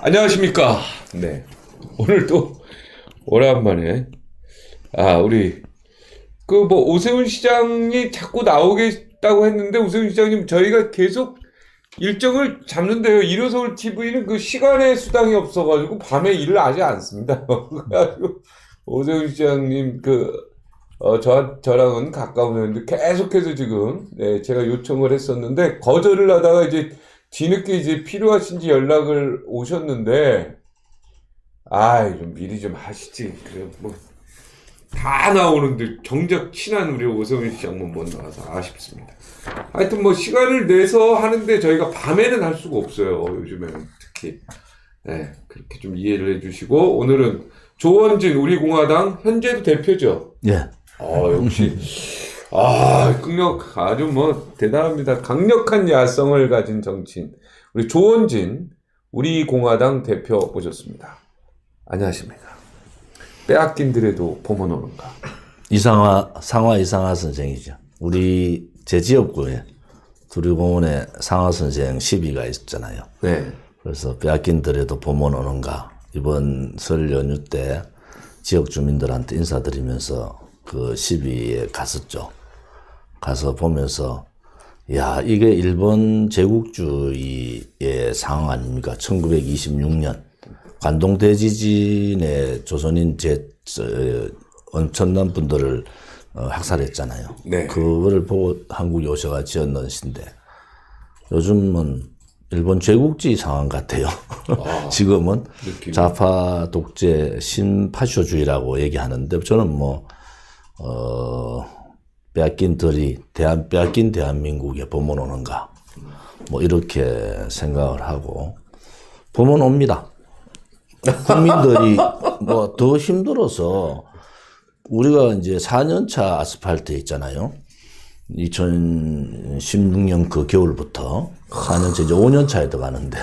안녕하십니까. 네. 오늘 또 오랜만에 우리 오세훈 시장이 자꾸 나오겠다고 했는데, 오세훈 시장님 저희가 계속 일정을 잡는데요. 일요서울 TV는 그 시간의 수당이 없어가지고 밤에 일을 하지 않습니다. 그래가지고 오세훈 시장님 저랑은 가까운 회원인데 계속해서 지금 제가 요청을 했었는데 거절을 하다가 이제 뒤늦게 이제 필요하신지 연락을 오셨는데, 좀 미리 좀 하시지. 그래, 다 나오는데 정작 친한 우리 오세훈 시장만 못 나와서 아쉽습니다. 하여튼 시간을 내서 하는데 저희가 밤에는 할 수가 없어요. 요즘에는 특히. 네, 그렇게 좀 이해를 해주시고, 오늘은 조원진 우리 공화당 현재도 대표죠. 예. 역시. 아주 대단합니다. 강력한 야성을 가진 정치인. 우리 조원진, 우리 공화당 대표 모셨습니다. 안녕하십니까. 빼앗긴들에도 봄은 오는가. 상화 이상화 선생이죠. 우리 제 지역구에 두리공원에 상화 선생 시비가 있었잖아요. 네. 그래서 빼앗긴들에도 봄은 오는가. 이번 설 연휴 때 지역 주민들한테 인사드리면서 그 시비에 갔었죠. 가서 보면서 이게 일본 제국주의의 상황 아닙니까? 1926년 관동 대지진에 조선인 엄청난 분들을 학살했잖아요. 네. 그거를 보고 한국에 오셔가 지었는 시인데 요즘은 일본 제국주의 상황 같아요. 지금은 느낌이. 좌파 독재 신파쇼주의라고 얘기하는데 저는 빼앗긴 대한민국에 봄은 오는가. 이렇게 생각을 하고, 봄은 옵니다. 국민들이 더 힘들어서, 우리가 이제 4년차 아스팔트 있잖아요. 2016년 그 겨울부터 4년차 이제 5년차에 들어가는데,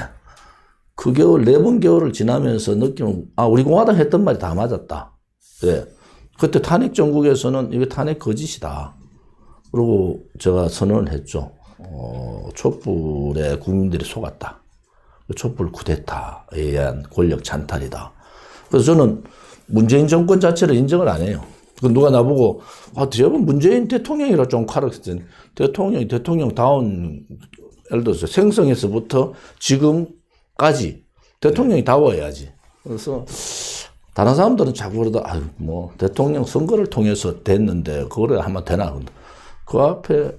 그 겨울, 4번 겨울을 지나면서 느끼면, 우리 공화당 했던 말이 다 맞았다. 네. 그때 탄핵 정국에서는 이게 탄핵 거짓이다. 그리고 제가 선언을 했죠. 촛불에 국민들이 속았다. 촛불 쿠데타에 의한 권력 찬탈이다. 그래서 저는 문재인 정권 자체를 인정을 안 해요. 누가 나보고, 저번 문재인 대통령이라 좀 카락했더니, 대통령다운, 예를 들어서 생성에서부터 지금까지 대통령이 다워야지. 그래서, 다른 사람들은 자꾸 그러다, 대통령 선거를 통해서 됐는데, 그거를 하면 되나? 그 앞에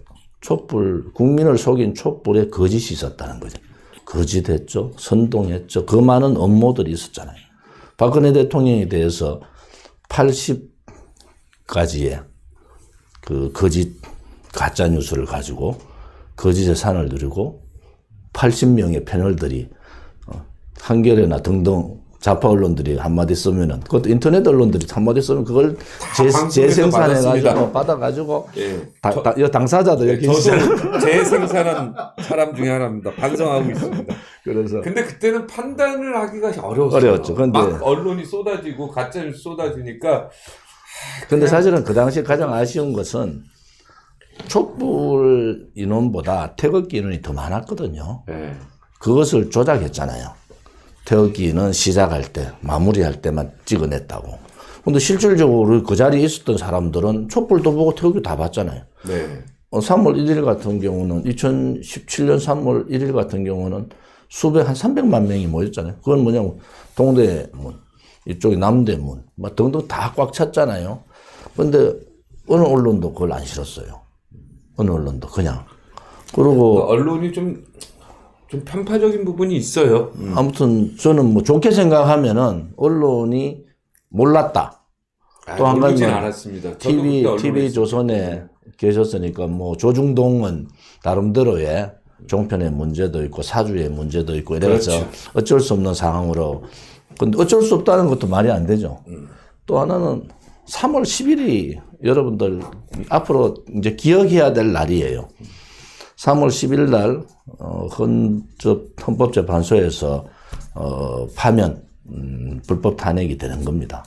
국민을 속인 촛불에 거짓이 있었다는 거죠. 거짓했죠. 선동했죠. 그 많은 업무들이 있었잖아요. 박근혜 대통령에 대해서 80가지의 그 거짓, 가짜뉴스를 가지고 거짓의 산을 누리고 80명의 패널들이 한겨레나 등등 좌파 언론들이 한마디 쓰면은, 그것도 인터넷 언론들이 한마디 쓰면 그걸 재생산해가지고, 받아가지고, 당사자도 여기 저도 재생산한 사람 중에 하나입니다. 반성하고 있습니다. 그래서. 근데 그때는 판단을 하기가 어려웠어요. 어려웠죠. 막 언론이 쏟아지고, 가짜뉴스 쏟아지니까. 근데 사실은 그 당시에 가장 아쉬운 것은 촛불 인원보다 태극기 인원이 더 많았거든요. 네. 그것을 조작했잖아요. 태극기는 시작할 때, 마무리할 때만 찍어냈다고. 근데 실질적으로 그 자리에 있었던 사람들은 촛불도 보고 태극기 다 봤잖아요. 네. 3월 1일 같은 경우는, 2017년 3월 1일 같은 경우는 한 300만 명이 모였잖아요. 그건 뭐냐면, 동대문, 이쪽에 남대문, 등등 다 꽉 찼잖아요. 근데 어느 언론도 그걸 안 실었어요. 어느 언론도 그냥. 그리고. 언론이 좀 편파적인 부분이 있어요. 아무튼 저는 좋게 생각하면은 언론이 몰랐다. 또 한 가지는 알았습니다. TV 조선에 계셨으니까 조중동은 나름대로의 종편의 문제도 있고 사주의 문제도 있고 이래서 그렇죠. 어쩔 수 없는 상황으로. 근데 어쩔 수 없다는 것도 말이 안 되죠. 또 하나는 3월 10일이 여러분들 앞으로 이제 기억해야 될 날이에요. 3월 10일 날 헌법재판소에서 파면 불법 탄핵이 되는 겁니다.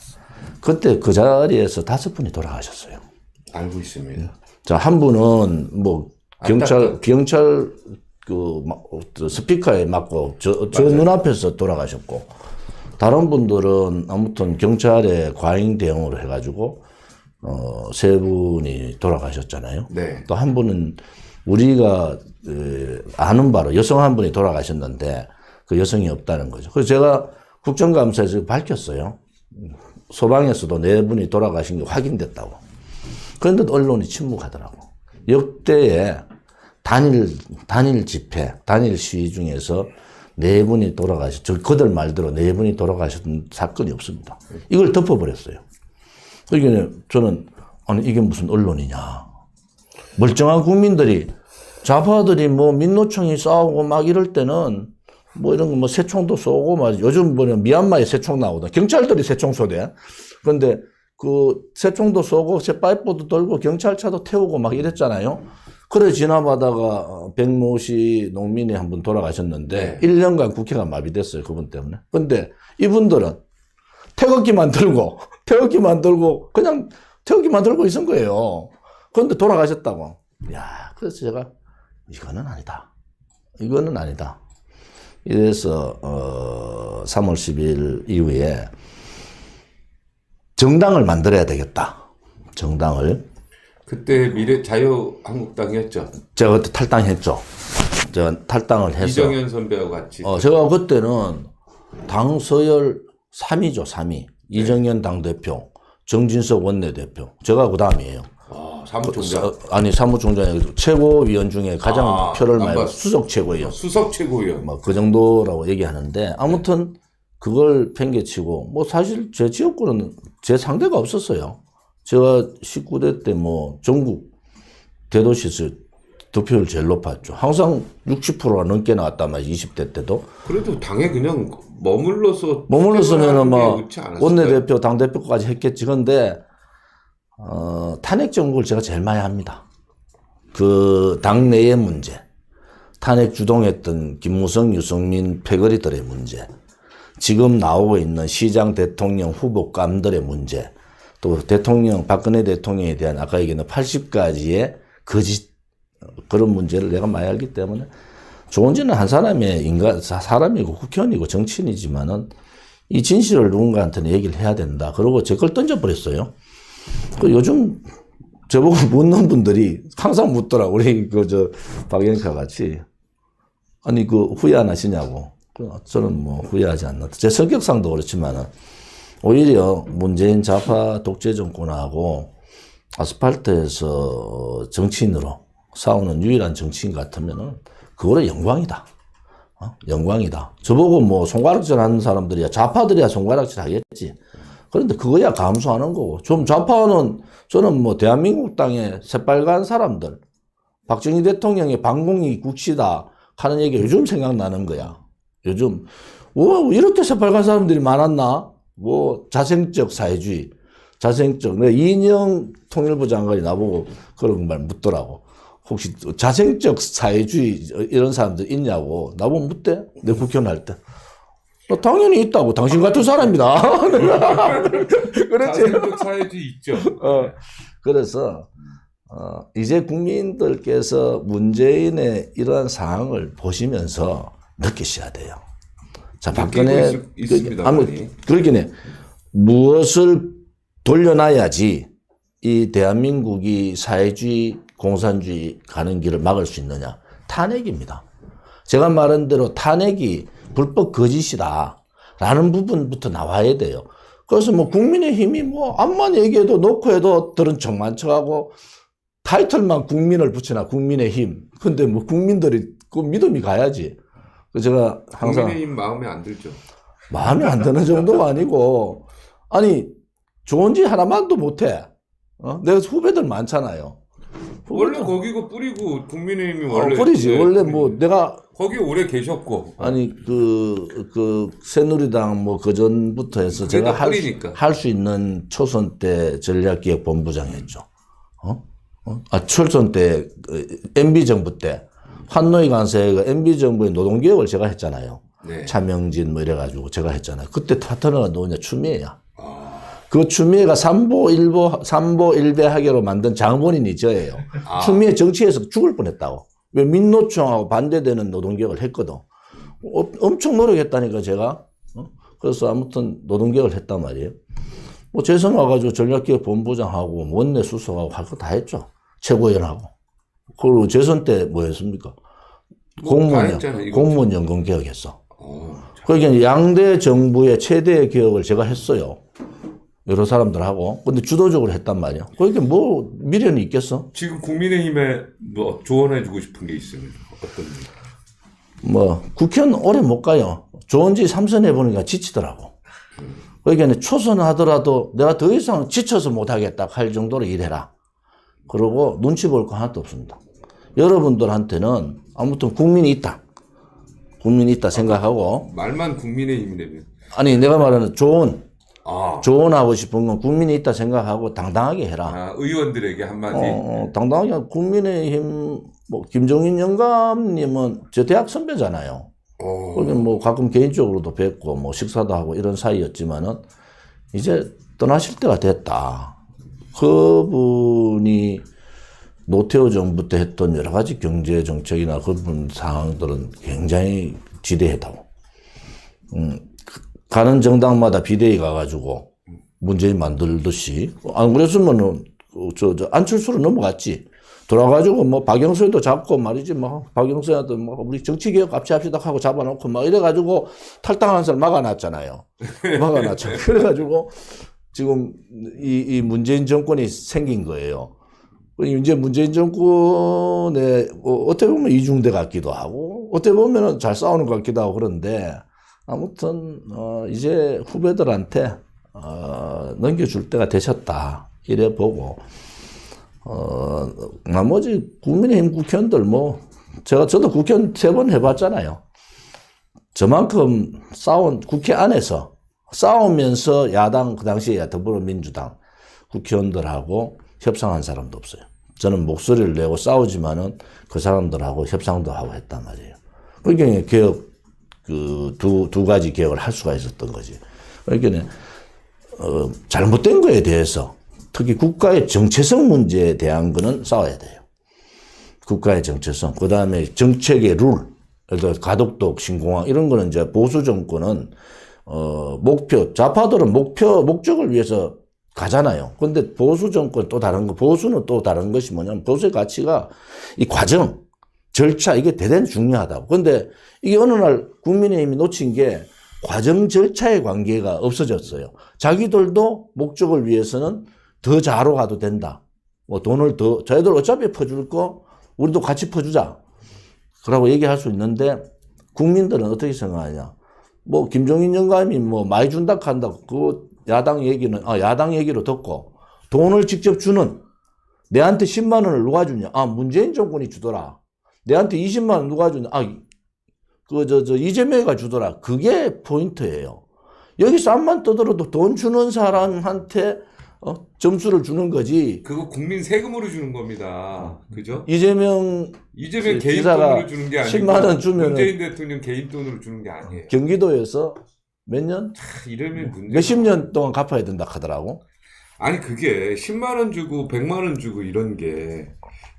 그때 그 자리에서 5분이 돌아가셨어요. 알고 있습니다. 자, 한 분은 경찰 스피커에 맞고 저 눈앞에서 돌아가셨고, 다른 분들은 아무튼 경찰에 과잉 대응으로 해가지고, 세 분이 돌아가셨잖아요. 네. 또 한 분은 우리가 아는 바로 여성 한 분이 돌아가셨는데 그 여성이 없다는 거죠. 그래서 제가 국정감사에서 밝혔어요. 소방에서도 네 분이 돌아가신 게 확인됐다고. 그런데 언론이 침묵하더라고. 역대의 단일 집회, 단일 시위 중에서 네 분이 그들 말대로 네 분이 돌아가셨던 사건이 없습니다. 이걸 덮어버렸어요. 그러니까 저는, 아니, 이게 무슨 언론이냐. 멀쩡한 국민들이, 좌파들이 뭐 민노총이 싸우고 막 이럴 때는 뭐 이런 거 뭐 새총도 쏘고 막 요즘 뭐냐 미얀마에 새총 나오다. 경찰들이 새총 쏘대. 그런데 그 새총도 쏘고 쇠파이프도 돌고 경찰차도 태우고 막 이랬잖아요. 그래 지나가다가 백모 씨 농민이 한 분 돌아가셨는데 1년간 국회가 마비됐어요. 그분 때문에. 근데 이분들은 태극기만 들고 그냥 태극기만 들고 있은 거예요. 그런데 돌아가셨다고. 야, 그래서 제가 이거는 아니다. 이래서 3월 10일 이후에 정당을 만들어야 되겠다. 정당을. 그때 자유한국당이었죠. 제가 그때 탈당했죠. 제가 탈당을 해서. 이정현 선배하고 같이. 제가 그때는 당 서열 3위죠, 3위. 이정현 당대표, 정진석 원내대표. 제가 그 다음이에요. 사무총장. 사무총장이 최고위원 중에 가장 표를 많이 받은 수석 최고위원. 수석 최고위원. 뭐 그 정도라고 얘기하는데 아무튼 그걸 팽개치고 뭐 사실 제 지역구는 제 상대가 없었어요. 제가 19대 때 뭐 전국 대도시에서 득표율 제일 높았죠. 항상 60%가 넘게 나왔단 말이에요. 20대 때도. 그래도 당에 그냥 머물러서면은 뭐 원내대표, 당대표까지 했겠지. 근데 탄핵 정국을 제가 제일 많이 합니다. 그 당내의 문제, 탄핵 주동했던 김무성, 유승민 패거리들의 문제, 지금 나오고 있는 시장 대통령 후보감들의 문제, 또 박근혜 대통령에 대한 아까 얘기한 80가지의 거짓, 그런 문제를 내가 많이 알기 때문에 조원진은 한 사람의 사람이고 국회의원이고 정치인이지만은 이 진실을 누군가한테는 얘기를 해야 된다. 그러고 제 걸 던져버렸어요. 요즘 저보고 묻는 분들이 항상 묻더라고. 우리 박영카 같이. 아니, 후회 안 하시냐고. 저는 뭐 후회하지 않는다. 제 성격상도 그렇지만은 오히려 문재인 좌파 독재 정권하고 아스팔트에서 정치인으로 싸우는 유일한 정치인 같으면은 그거는 영광이다. 영광이다. 저보고 뭐 손가락질 하는 사람들이야, 좌파들이야 손가락질 하겠지. 그런데 그거야 감수하는 거고. 좀 좌파는 저는 뭐 대한민국 땅에 새빨간 사람들, 박정희 대통령의 반공이 국시다 하는 얘기가 요즘 생각나는 거야. 요즘 이렇게 새빨간 사람들이 많았나? 자생적 사회주의, 이인영 통일부 장관이 나보고 그런 말 묻더라고. 혹시 자생적 사회주의 이런 사람들 있냐고 나보고 묻대. 내 국회의원 할 때. 당연히 있다고. 당신 같은 사람이다. 그렇지. 자생적 사회주의 있죠. 그래서 이제 국민들께서 문재인의 이러한 상황을 보시면서 느끼셔야 돼요. 자, 박근혜 있습니다. 그러긴 해. 무엇을 돌려놔야지 이 대한민국이 사회주의, 공산주의 가는 길을 막을 수 있느냐? 탄핵입니다. 제가 말한 대로 탄핵이 불법 거짓이다 라는 부분부터 나와야 돼요. 그래서 뭐 국민의힘이 뭐 암만 얘기해도 놓고 해도 들은 척만 척하고 타이틀만 국민을 붙여놔. 국민의힘. 근데 뭐 국민들이 그 믿음이 가야지. 제가 항상 국민의힘 마음에 안 들죠. 마음에 안 드는 정도가 아니고, 아니 좋은 짓 하나만도 못해. 내가 후배들 많잖아요. 원래 거기고 뿌리고 국민의힘이 원래 뿌리지. 원래 뭐 내가 거기 오래 계셨고. 아니 새누리당 뭐 그전부터 해서 제가 할 수 있는 초선 때 전략기획본부장 했죠. 초선 때 MB 정부 때 환노위 간사가 MB 정부의 노동개혁을 제가 했잖아요. 네. 차명진 뭐 이래가지고 제가 했잖아요. 그때 파트너가 누구냐? 추미애야. 그 추미애가 삼보 일배 하게로 만든 장본인이 저예요. 추미애 정치에서 죽을 뻔했다고. 왜 민노총하고 반대되는 노동개혁을 했거든. 엄청 노력했다니까, 제가. 그래서 아무튼 노동개혁을 했단 말이에요. 뭐 재선 와가지고 전략기획 본부장하고 원내 수석하고 할 거 다 했죠. 최고위원하고. 그리고 재선 때 뭐 했습니까? 공무원 연금 개혁했어. 그러니까 양대 정부의 최대 개혁을 제가 했어요. 여러 사람들하고. 근데 주도적으로 했단 말이야. 그러니까 뭐 미래는 있겠어? 지금 국민의힘에 뭐 조언해주고 싶은 게 있으면 어떤 일? 뭐 국회는 오래 못 가요. 좋은 지 3선 해보니까 지치더라고. 그러니까 초선하더라도 내가 더 이상 지쳐서 못하겠다 할 정도로 일해라. 그러고 눈치 볼 거 하나도 없습니다. 여러분들한테는 아무튼 국민이 있다. 국민이 있다 생각하고. 말만 국민의힘이라면. 아니 내가 말하는 조언하고 싶은 건 국민이 있다 생각하고 당당하게 해라. 의원들에게 한마디. 당당하게. 국민의힘 뭐 김종인 영감님은 저 대학 선배잖아요. 그러면 뭐 가끔 개인적으로도 뵙고 뭐 식사도 하고 이런 사이였지만은 이제 떠나실 때가 됐다. 그분이 노태우 정부 때 했던 여러 가지 경제 정책이나 그런 상황들은 굉장히 지대하다고. 가는 정당마다 비대위 가가지고 문재인 만들듯이 안 그랬으면은 안철수로 넘어갔지. 돌아가지고 뭐 박영수도 잡고 말이지 뭐 박영수한테 뭐 우리 정치개혁 같이 합시다 하고 잡아놓고 막 이래가지고 탈당하는 사람 막아놨잖아요. 막아놨죠. 그래가지고 지금 이 문재인 정권이 생긴 거예요. 이제 문재인 정권에 어떻게 보면 이중대 같기도 하고 어떻게 보면은 잘 싸우는 것 같기도 하고 그런데 아무튼 이제 후배들한테 넘겨줄 때가 되셨다 이래 보고 나머지 국민의힘 국회의원들 뭐 저도 국회의원 3번 해봤잖아요. 저만큼 싸운 국회 안에서 싸우면서 야당 그 당시에 더불어민주당 국회의원들하고 협상한 사람도 없어요. 저는 목소리를 내고 싸우지만은 그 사람들하고 협상도 하고 했단 말이에요. 그러니까 개혁 두 가지 개혁을 할 수가 있었던 거지. 그러니까 잘못된 거에 대해서 특히 국가의 정체성 문제에 대한 거는 싸워야 돼요. 국가의 정체성. 그 다음에 정책의 룰. 예를 들어 가덕도, 신공항 이런 거는 이제 보수 정권은 좌파들은 목적을 위해서 가잖아요. 근데 보수 정권 또 다른 거, 보수는 또 다른 것이 뭐냐면 보수의 가치가 이 과정, 절차 이게 대단히 중요하다고. 근데 이게 어느 날 국민의힘이 놓친 게 과정 절차의 관계가 없어졌어요. 자기들도 목적을 위해서는 더 자로 가도 된다. 뭐 돈을 더, 저희들 어차피 퍼줄 거 우리도 같이 퍼주자. 그러고 얘기할 수 있는데 국민들은 어떻게 생각하냐. 뭐 김종인 영감이 뭐 많이 준다 한다. 그 야당 얘기로 듣고 돈을 직접 주는 내한테 10만 원을 누가 주냐. 문재인 정권이 주더라. 내한테 20만 원 누가 주냐. 이재명이가 주더라. 그게 포인트예요. 여기 쌈만 떠들어도 돈 주는 사람한테 점수를 주는 거지. 그거 국민 세금으로 주는 겁니다. 그죠? 이재명 개인 돈으로 주는 게 아니고 10만 원 주면 문재인 대통령 개인 돈으로 주는 게 아니에요. 경기도에서 몇 년? 이러면 문제. 몇십 년 동안 갚아야 된다 하더라고. 아니 그게 10만 원 주고 100만 원 주고 이런 게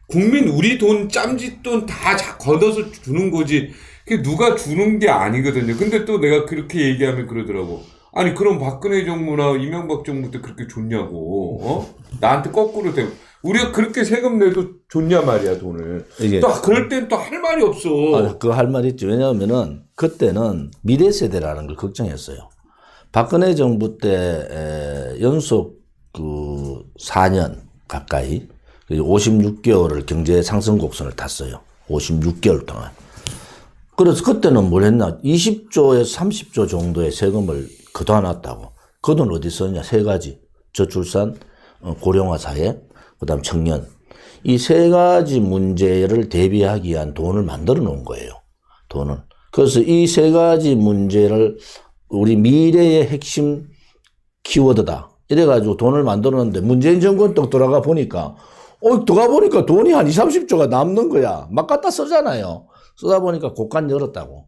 국민 우리 돈 짬짓돈 다 걷어서 주는 거지. 그게 누가 주는 게 아니거든요. 근데 또 내가 그렇게 얘기하면 그러더라고. 아니 그럼 박근혜 정부나 이명박 정부 때 그렇게 줬냐고. 나한테 거꾸로 대고. 우리가 그렇게 세금 내도 줬냐 말이야 돈을. 또 그럴 땐 또 할 말이 없어. 그거 할 말이 있지. 왜냐하면은 그때는 미래 세대라는 걸 걱정했어요. 박근혜 정부 때 연속 4년 가까이 56개월을 경제 상승 곡선을 탔어요. 56개월 동안. 그래서 그때는 뭘 했나? 20조에서 30조 정도의 세금을 걷어놨다고. 그 돈 어디 썼냐? 3가지. 저출산, 고령화 사회, 그 다음 청년. 이 3가지 문제를 대비하기 위한 돈을 만들어 놓은 거예요. 돈을. 그래서 이 3가지 문제를 우리 미래의 핵심 키워드다. 이래가지고 돈을 만들어 놨는데 문재인 정권 또 돌아가 보니까 돈이 한 20, 30조가 남는 거야. 막 갖다 쓰잖아요. 쓰다 보니까 곡간 열었다고.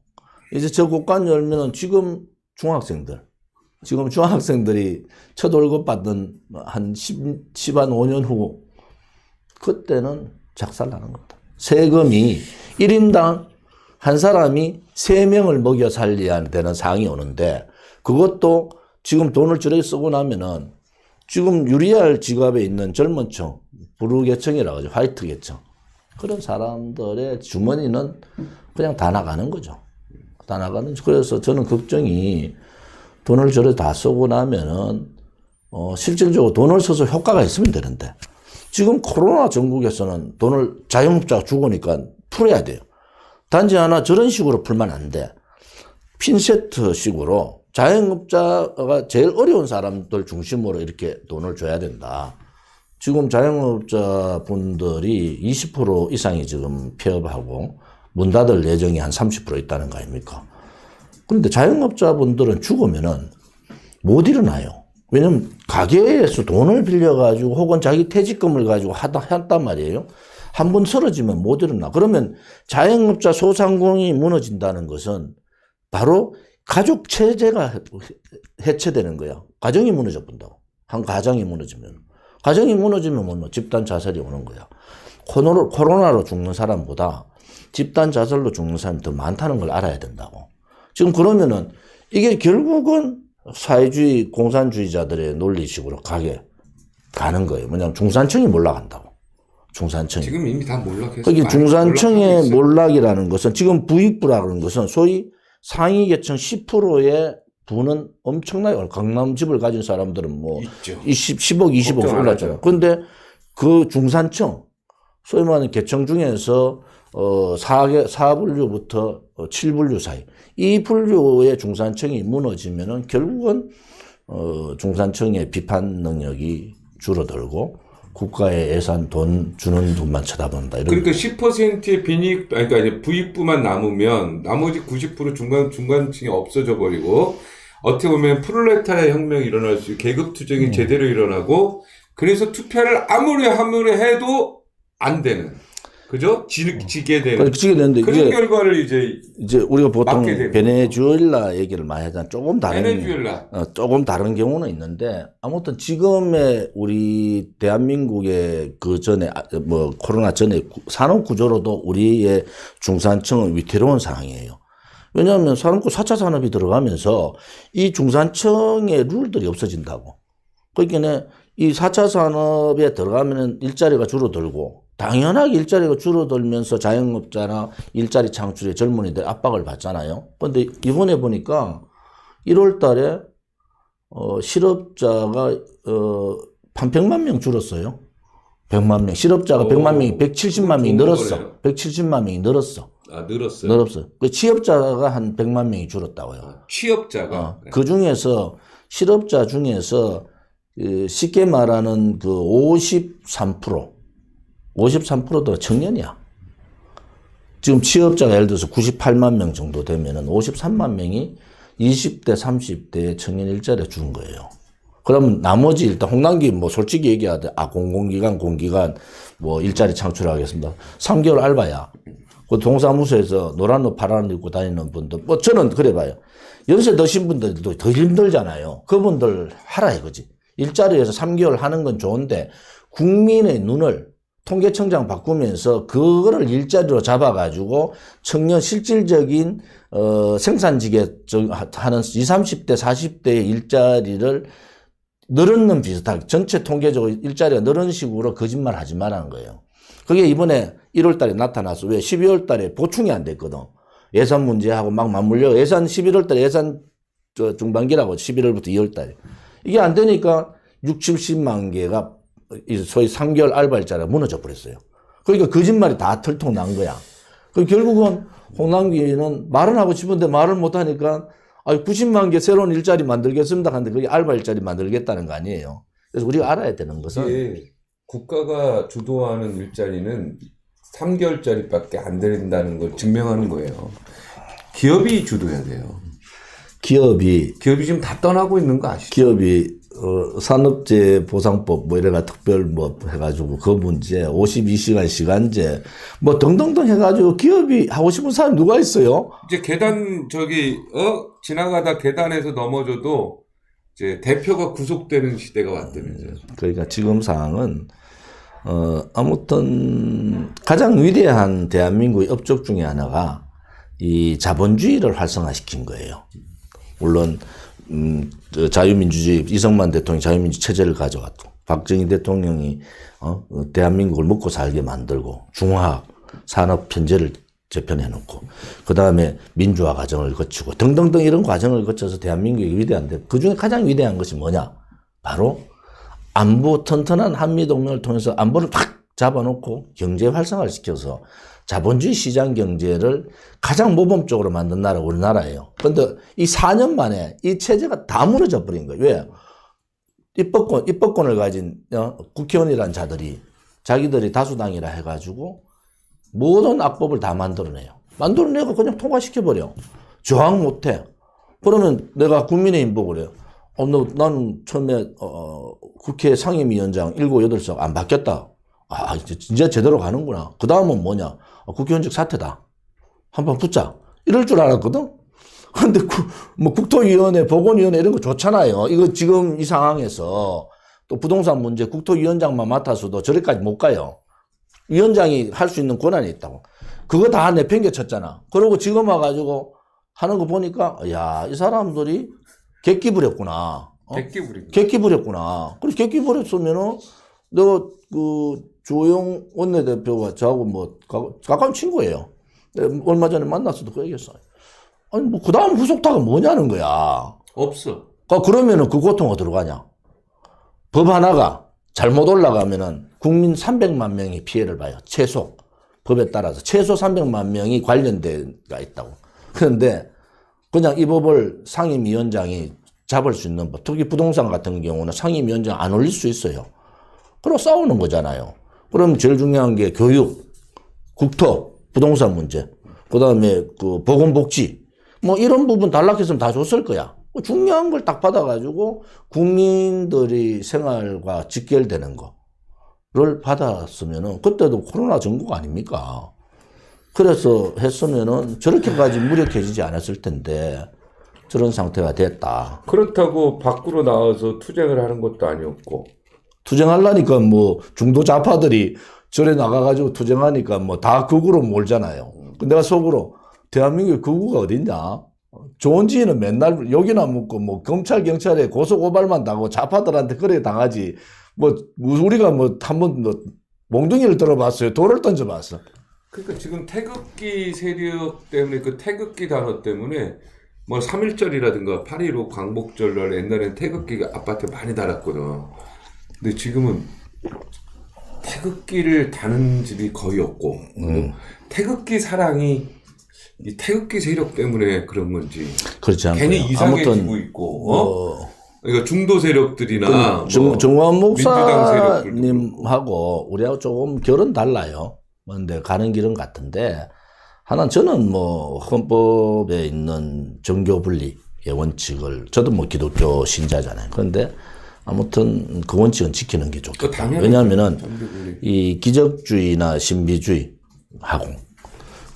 이제 저 곡간 열면은 지금 중학생들이 첫 월급 받는 한 5년 후 그때는 작살나는 겁니다. 세금이 1인당 한 사람이 3명을 먹여 살려야 되는 상황이 오는데 그것도 지금 돈을 저렇게 쓰고 나면은 지금 유리알 지갑에 있는 젊은 층, 브루 계층이라고 하죠. 화이트 계층. 그런 사람들의 주머니는 그냥 다 나가는 거죠. 다 나가는. 그래서 저는 걱정이 돈을 저래 다 쓰고 나면은 실질적으로 돈을 써서 효과가 있으면 되는데 지금 코로나 전국에서는 돈을 자영업자가 죽으니까 풀어야 돼요. 단지 하나 저런 식으로 풀면 안 돼. 핀세트식으로 자영업자가 제일 어려운 사람들 중심으로 이렇게 돈을 줘야 된다. 지금 자영업자 분들이 20% 이상이 지금 폐업하고 문 닫을 예정이 한 30% 있다는 거 아닙니까? 그런데 자영업자 분들은 죽으면은 못 일어나요. 왜냐면 가게에서 돈을 빌려가지고 혹은 자기 퇴직금을 가지고 했단 말이에요. 한 번 쓰러지면 못 일어나. 그러면 자영업자 소상공인이 무너진다는 것은 바로 가족 체제가 해체되는 거야. 가정이 무너져 본다고. 한 가정이 무너지면. 가정이 무너지면 뭐 집단 자살이 오는 거야. 코로나로 죽는 사람보다 집단 자살로 죽는 사람이 더 많다는 걸 알아야 된다고. 지금 그러면은 이게 결국은 사회주의 공산주의자들의 논리식으로 가는 거예요. 뭐냐면 중산층이 몰락한다고. 중산층이. 지금 이미 다 몰락했어요. 그게 중산층의 몰락이라는 것은 지금 부익부라는 것은 소위 상위 계층 10%의 부는 엄청나게 강남 집을 가진 사람들은 뭐 있죠. 10억, 20억 올랐잖아요. 그런데 그 중산층 소위 말하는 계층 중에서 4분류부터 7분류 사이 이 분류의 중산층이 무너지면은 결국은 중산층의 비판 능력이 줄어들고 국가의 예산 돈 주는 돈만 쳐다본다. 이런 그러니까 10%의 빈익, 그러니까 이제 부익부만 남으면 나머지 90% 중간층이 없어져 버리고 어떻게 보면 프롤레타리아 혁명이 일어날 수 있고 계급 투쟁이 제대로 일어나고 그래서 투표를 아무리 해도 안 되는. 그죠? 지게 되는. 지게 되는데 그런 결과를 이제 우리가 보통 맞게 되는 베네수엘라 얘기를 많이 하잖아. 조금 다른 경우는 있는데 아무튼 지금의 우리 대한민국의 그 전에 뭐 코로나 전에 산업 구조로도 우리의 중산층은 위태로운 상황이에요. 왜냐하면 산업구 4차 산업이 들어가면서 이 중산층의 룰들이 없어진다고. 그러니까 이 4차 산업에 들어가면 일자리가 줄어들고 당연하게 일자리가 줄어들면서 자영업자나 일자리 창출에 젊은이들 압박을 받잖아요. 그런데 이번에 보니까 1월 달에 실업자가 한 100만 명 줄었어요. 100만 명. 실업자가 100만 명이 170만 명이 늘었어. 170만 명이 늘었어. 아, 늘었어요? 늘었어. 그 취업자가 한 100만 명이 줄었다고요. 아, 취업자가? 그 중에서 실업자 중에서 쉽게 말하는 그 53%도 청년이야. 지금 취업자가 예를 들어서 98만 명 정도 되면은 53만 명이 20대, 30대 청년 일자리에 준 거예요. 그러면 나머지 일단 홍남기 뭐 솔직히 얘기하되 공공기관, 공기관 뭐 일자리 창출하겠습니다. 3개월 알바야. 그 동사무소에서 노란 옷, 파란 옷 입고 다니는 분들, 뭐 저는 그래 봐요. 연세 드신 분들도 더 힘들잖아요. 그분들 하라 이거지. 일자리에서 3개월 하는 건 좋은데 국민의 눈을 통계청장 바꾸면서 그거를 일자리로 잡아가지고 청년 실질적인 생산직에 하는 20, 30대, 40대의 일자리를 늘어는 비슷하게 전체 통계적으로 일자리가 늘은 식으로 거짓말 하지 말라는 거예요. 그게 이번에 1월 달에 나타났어. 왜? 12월 달에 보충이 안 됐거든. 예산 문제하고 막 맞물려. 예산 11월 달에 예산 중반기라고 11월부터 2월 달에. 이게 안 되니까 70만 개가 소위 3개월 알바 일자리가 무너져 버렸어요. 그러니까 거짓말이 다 털통 난 거야. 그 결국은 홍남기는 말은 하고 싶은데 말을 못 하니까 90만 개 새로운 일자리 만들겠습니다 하는데 그게 알바 일자리 만들겠다는 거 아니에요. 그래서 우리가 알아야 되는 것은 국가가 주도하는 일자리는 3개월짜리밖에 안 된다는 걸 증명하는 거예요. 기업이 주도해야 돼요. 기업이 지금 다 떠나고 있는 거 아시죠? 기업이 산업재해 보상법 뭐 이래가 특별 뭐 해가지고 그 문제 52시간 시간제 뭐 등등등 해가지고 기업이 하고 싶은 사람 누가 있어요? 이제 계단 지나가다 계단에서 넘어져도 이제 대표가 구속되는 시대가 왔다면서요. 그러니까 지금 상황은 아무튼 가장 위대한 대한민국의 업적 중에 하나가 이 자본주의를 활성화시킨 거예요. 물론 자유민주주의, 이승만 대통령이 자유민주 체제를 가져왔고, 박정희 대통령이 대한민국을 먹고 살게 만들고, 중화 산업 편제를 재편해놓고, 그 다음에 민주화 과정을 거치고 등등등 이런 과정을 거쳐서 대한민국이 위대한데, 그 중에 가장 위대한 것이 뭐냐? 바로 안보, 튼튼한 한미동맹을 통해서 안보를 탁 잡아놓고 경제 활성화를 시켜서 자본주의 시장 경제를 가장 모범적으로 만든 나라가 우리나라예요. 그런데 이 4년 만에 이 체제가 다 무너져 버린 거예요. 왜? 입법권을 가진 국회의원이라는 자들이 자기들이 다수당이라 해가지고 모든 악법을 다 만들어내요. 만들어내고 그냥 통과시켜버려. 저항 못해. 그러면 내가 국민의힘 보고 그래요. 나는 처음에 국회 상임위원장 7, 8석 안 바뀌었다. 아, 이제 제대로 가는구나. 그 다음은 뭐냐? 국회의원직 사퇴다. 한번 붙자. 이럴 줄 알았거든? 근데 뭐 국토위원회, 보건위원회 이런 거 좋잖아요. 이거 지금 이 상황에서 또 부동산 문제 국토위원장만 맡아서도 저리까지 못 가요. 위원장이 할 수 있는 권한이 있다고. 그거 다 내팽개쳤잖아. 그러고 지금 와가지고 하는 거 보니까, 야, 이 사람들이 객기 부렸구나. 객기 부렸구나. 그래서 객기 부렸으면은, 내가 조영 원내대표가 저하고 뭐, 가까운 친구예요. 얼마 전에 만났어도 그 얘기했어요. 아니, 뭐, 그 다음 후속타가 뭐냐는 거야. 없어. 그러면은 그 고통 어디로 가냐? 법 하나가 잘못 올라가면은 국민 300만 명이 피해를 봐요. 최소. 법에 따라서. 최소 300만 명이 관련돼가 있다고. 그런데 그냥 이 법을 상임위원장이 잡을 수 있는 법. 특히 부동산 같은 경우는 상임위원장 안 올릴 수 있어요. 그럼 싸우는 거잖아요. 그럼 제일 중요한 게 교육, 국토, 부동산 문제, 그 다음에 보건복지, 뭐 이런 부분 단락했으면 다 줬을 거야. 중요한 걸 딱 받아가지고 국민들이 생활과 직결되는 거를 받았으면은 그때도 코로나 전국 아닙니까? 그래서 했으면은 저렇게까지 무력해지지 않았을 텐데 저런 상태가 됐다. 그렇다고 밖으로 나와서 투쟁을 하는 것도 아니었고. 투쟁하려니까 뭐 중도 좌파들이 절에 나가가지고 투쟁하니까 뭐 다 극우로 몰잖아요. 내가 속으로 대한민국에 극우가 어딨냐? 좋은 지인은 맨날 욕이나 먹고 뭐 검찰 경찰에 고소고발만 당하고 좌파들한테 그래 당하지. 뭐 우리가 뭐 한번 뭐 몽둥이를 들어봤어요. 돌을 던져봤어. 그러니까 지금 태극기 세력 때문에 그 태극기 단어 때문에 뭐 3.1절이라든가 8.15 광복절날 옛날엔 태극기가 아파트에 많이 달았거든. 근데 지금은 태극기를 다는 집이 거의 없고 태극기 사랑이 이 태극기 세력 때문에 그런 건지 그렇지 않고요. 괜히 이상해지고 있고 그러니까 중도 세력들이나 정광 민주당 목사님하고 우리하고 조금 결은 달라요. 근데 가는 길은 같은데 하나는 저는 뭐 헌법에 있는 정교 분리의 원칙을 저도 뭐 기독교 신자잖아요. 그런데 아무튼 그 원칙은 지키는 게 좋겠다. 왜냐하면은 이 기적주의나 신비주의하고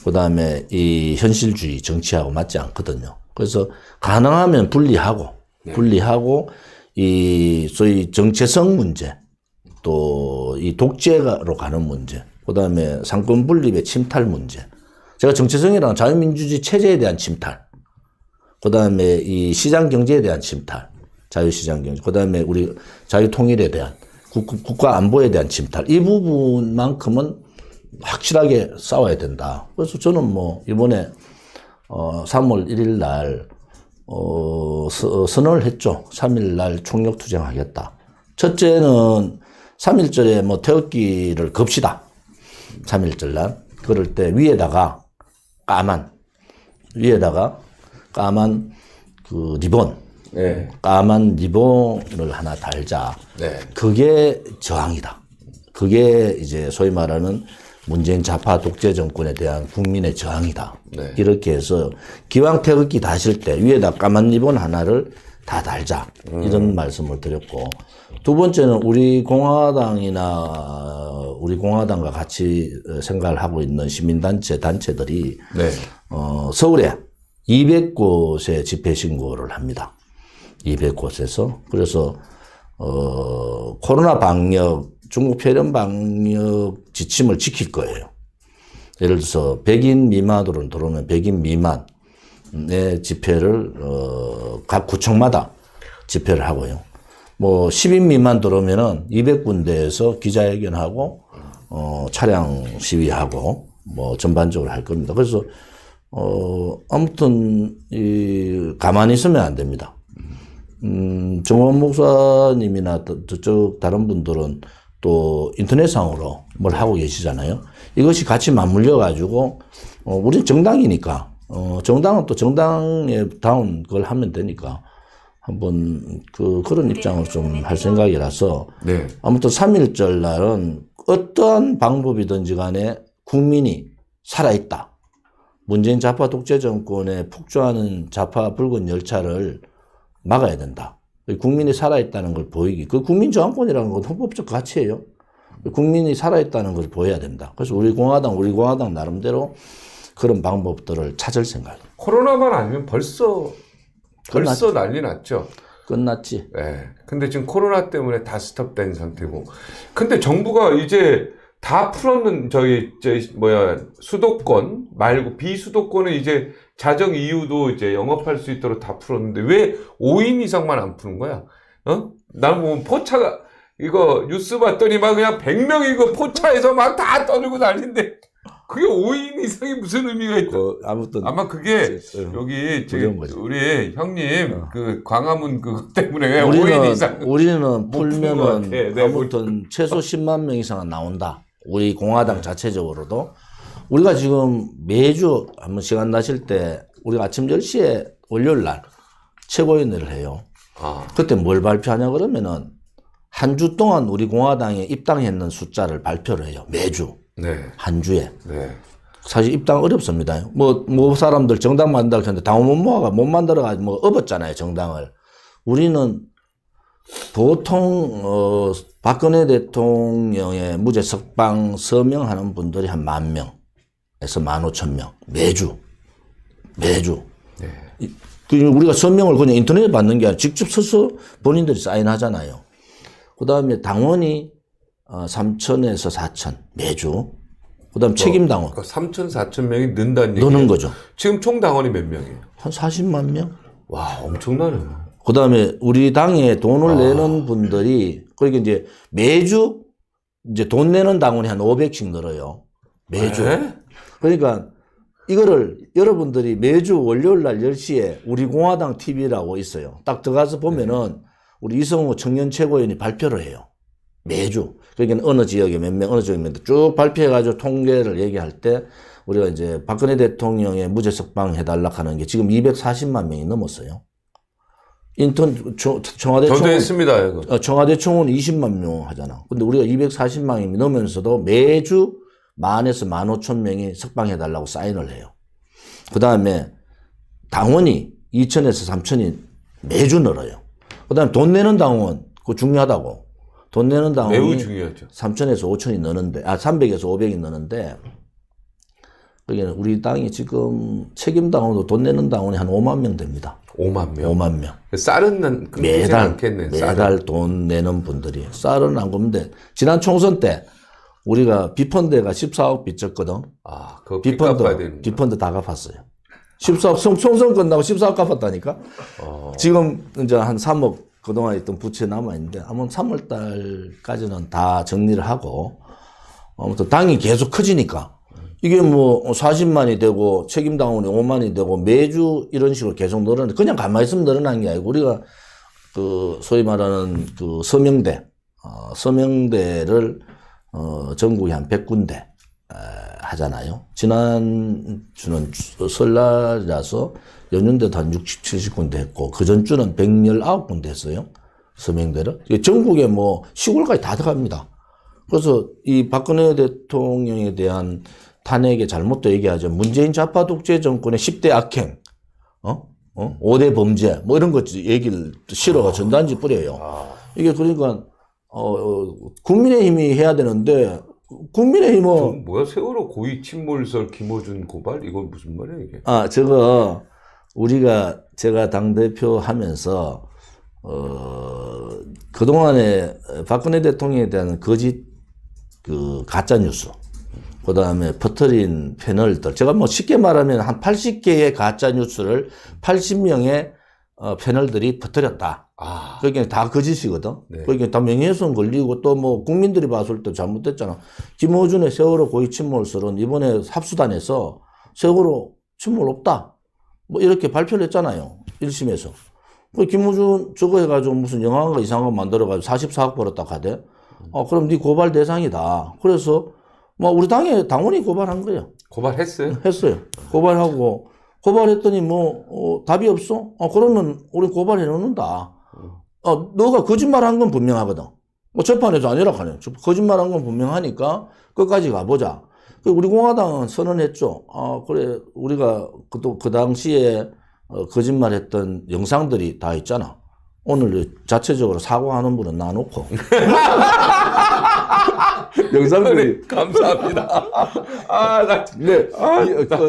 그 다음에 이 현실주의 정치하고 맞지 않거든요. 그래서 가능하면 분리하고 이 소위 정체성 문제 또 이 독재로 가는 문제 그 다음에 상권 분립의 침탈 문제 제가 정체성이란 자유민주주의 체제에 대한 침탈 그 다음에 이 시장 경제에 대한 침탈 자유시장 경제 그 다음에 우리 자유통일에 대한 국가 안보에 대한 침탈 이 부분만큼은 확실하게 싸워야 된다. 그래서 저는 뭐 이번에 3월 1일 날 선언을 했죠. 3일 날 총력 투쟁하겠다. 첫째는 3.1절에 뭐 태극기를 겁시다. 3.1절 날 그럴 때 위에다가 까만 그 리본 까만 리본을 하나 달자. 그게 저항이다. 그게 이제 소위 말하는 문재인 좌파 독재 정권에 대한 국민의 저항이다. 이렇게 해서 기왕 태극기 다실 때 위에다 까만 리본 하나를 다 달자. 이런 말씀을 드렸고 두 번째는 우리 공화당과 같이 생각을 하고 있는 단체들이 서울에 200곳에 집회 신고를 합니다. 200곳에서 그래서 코로나 방역 중국 폐렴 방역 지침을 지킬 거예요. 예를 들어서 100인 미만으로 들어오면 100인 미만의 집회를 각 구청마다 집회를 하고요. 뭐 10인 미만 들어오면은 200군데에서 기자회견하고 차량 시위하고 뭐 전반적으로 할 겁니다. 그래서 아무튼 가만히 있으면 안 됩니다. 정원 목사님이나 저쪽 다른 분들은 또 인터넷상으로 뭘 하고 계시잖아요. 이것이 같이 맞물려 가지고 우린 정당이니까 정당은 또 정당에 다운 걸 하면 되니까 한번 그런 입장을 좀 할 생각이라서 네. 아무튼 3.1절 날은 어떠한 방법이든지 간에 국민이 살아있다. 문재인 좌파 독재 정권에 폭주하는 좌파 붉은 열차를 막아야 된다. 국민이 살아있다는 걸 보이기. 그 국민 저항권이라는 건 헌법적 가치예요. 국민이 살아있다는 걸 보여야 된다. 그래서 우리 공화당 나름대로 그런 방법들을 찾을 생각이에요. 코로나만 아니면 벌써 난리 났죠. 끝났지. 네. 근데 지금 코로나 때문에 다 스톱된 상태고. 근데 정부가 이제 다 풀었는 수도권 말고 비수도권은 이제 자정 이후도 이제 영업할 수 있도록 다 풀었는데 왜 5인 이상만 안 푸는 거야? 난 뭐 포차가 이거 뉴스 봤더니 막 그냥 100명이 이거 포차에서 막 다 떠들고 난리인데 그게 5인 이상이 무슨 의미가 있다? 아무튼 아마 그게 여기 지금 우리 형님 그 광화문 그것 때문에 5인 이상 우리는 풀면은 아무튼 최소 10만 명 이상은 나온다. 우리 공화당 자체적으로도 우리가 지금 매주 한번 시간 나실 때 우리가 아침 10시에 월요일 날 최고위원회를 해요. 그때 뭘 발표하냐 그러면은 한 주 동안 우리 공화당에 입당했는 숫자를 발표를 해요. 매주. 네. 한 주에. 네. 사실 입당 어렵습니다. 뭐 사람들 정당 만들려고 했는데 당원 못 만들어가지고 뭐 업었잖아요, 정당을. 우리는 보통, 박근혜 대통령의 무죄 석방 서명하는 분들이 한 10,000명에서 15,000명. 매주. 네. 우리가 서명을 그냥 인터넷에 받는 게 아니라 직접 서서 본인들이 사인하잖아요. 그 다음에 당원이 3,000에서 4,000 매주. 그다음 책임 당원. 그러니까 3,000, 4,000명이 는다는 얘기예요. 느는 거죠. 지금 총 당원이 몇 명이에요? 한 40만 명. 와, 엄청나네. 그다음에 우리 당에 돈을 내는 분들이 그러니까 이제 매주 이제 돈 내는 당원이 한 500씩 늘어요. 매주. 네? 그러니까 이거를 여러분들이 매주 월요일 날 10시에 우리 공화당 TV라고 있어요. 딱 들어가서 보면은 우리 이성호 청년 최고위원이 발표를 해요. 매주. 그러니까 어느 지역에 몇 명, 어느 지역에 몇 명 쭉 발표해가지고 통계를 얘기할 때 우리가 이제 박근혜 대통령의 무죄 석방 해달라 하는 게 지금 240만 명이 넘었어요. 청와대 저도 총은, 했습니다, 이거. 청와대 총은 20만 명 하잖아. 근데 우리가 240만이 넘으면서도 매주 10,000에서 15,000명이 석방해달라고 사인을 해요. 그 다음에 당원이 2,000에서 3,000이 매주 늘어요. 그 다음에 돈 내는 당원, 그거 중요하다고. 돈 내는 당원이 매우 중요하죠. 3,000에서 5,000이 느는데, 300에서 500이 느는데, 그러니까 우리 당이 지금 책임 당원도 돈 내는 당원이 한 5만 명 됩니다. 5만 명? 5만 명. 쌀은 매달 돈 내는 분들이. 쌀은 안 굽는데, 지난 총선 때 우리가 비펀드가 14억 빚졌거든. 그거 빚 갚아야 되는 비펀드 다 갚았어요. 14억, 총선 끝나고 14억 갚았다니까? 지금 이제 한 3억 그동안 있던 부채 남아있는데, 아마 3월 달까지는 다 정리를 하고, 아무튼 당이 계속 커지니까, 이게 뭐 40만이 되고, 책임당원이 5만이 되고, 매주 이런 식으로 계속 늘어나는데, 그냥 가만히 있으면 늘어난 게 아니고, 우리가 소위 말하는 서명대를, 전국에 한 100군데, 하잖아요. 지난 주는 설날이라서 연륜대도 한 60, 70군데 했고, 그 전주는 119군데 했어요. 서명대를. 전국에 뭐 시골까지 다 들어갑니다. 그래서 이 박근혜 대통령에 대한 탄핵의 잘못도 얘기하죠. 문재인 좌파 독재 정권의 10대 악행, 5대 범죄, 뭐 이런 것 얘기를 실어가 전단지 뿌려요. 이게 그러니까, 국민의힘이 해야 되는데, 국민의힘은. 뭐야, 세월호 고위 침몰설 김어준 고발? 이건 무슨 말이야, 이게? 제가 당대표 하면서, 그동안에 박근혜 대통령에 대한 거짓 가짜 뉴스, 그 다음에 퍼뜨린 패널들, 제가 뭐 쉽게 말하면 한 80개의 가짜 뉴스를 80명의 패널들이 퍼뜨렸다. 그게 다 거짓이거든. 네. 그게 다 명예훼손 걸리고 또 뭐 국민들이 봤을 때 잘못됐잖아. 김어준의 세월호 고의 침몰설은 이번에 합수단에서 세월호 침몰 없다. 뭐 이렇게 발표를 했잖아요. 1심에서. 그 김어준 저거 해가지고 무슨 영화가 이상한 거 만들어가지고 44억 벌었다 가대. 그럼 네 고발 대상이다. 그래서 뭐 우리 당원이 고발한 거예요. 고발했어요? 했어요. 고발하고 고발했더니 뭐 답이 없어? 그러면 우리 고발해 놓는다. 너가 거짓말한 건 분명하거든. 뭐 재판에서 아니라 하네. 거짓말한 건 분명하니까 끝까지 가보자. 우리 공화당은 선언했죠. 그래 우리가 그 당시에 거짓말했던 영상들이 다 있잖아. 오늘 자체적으로 사과하는 분은 놔놓고. 영상들이. 감사합니다.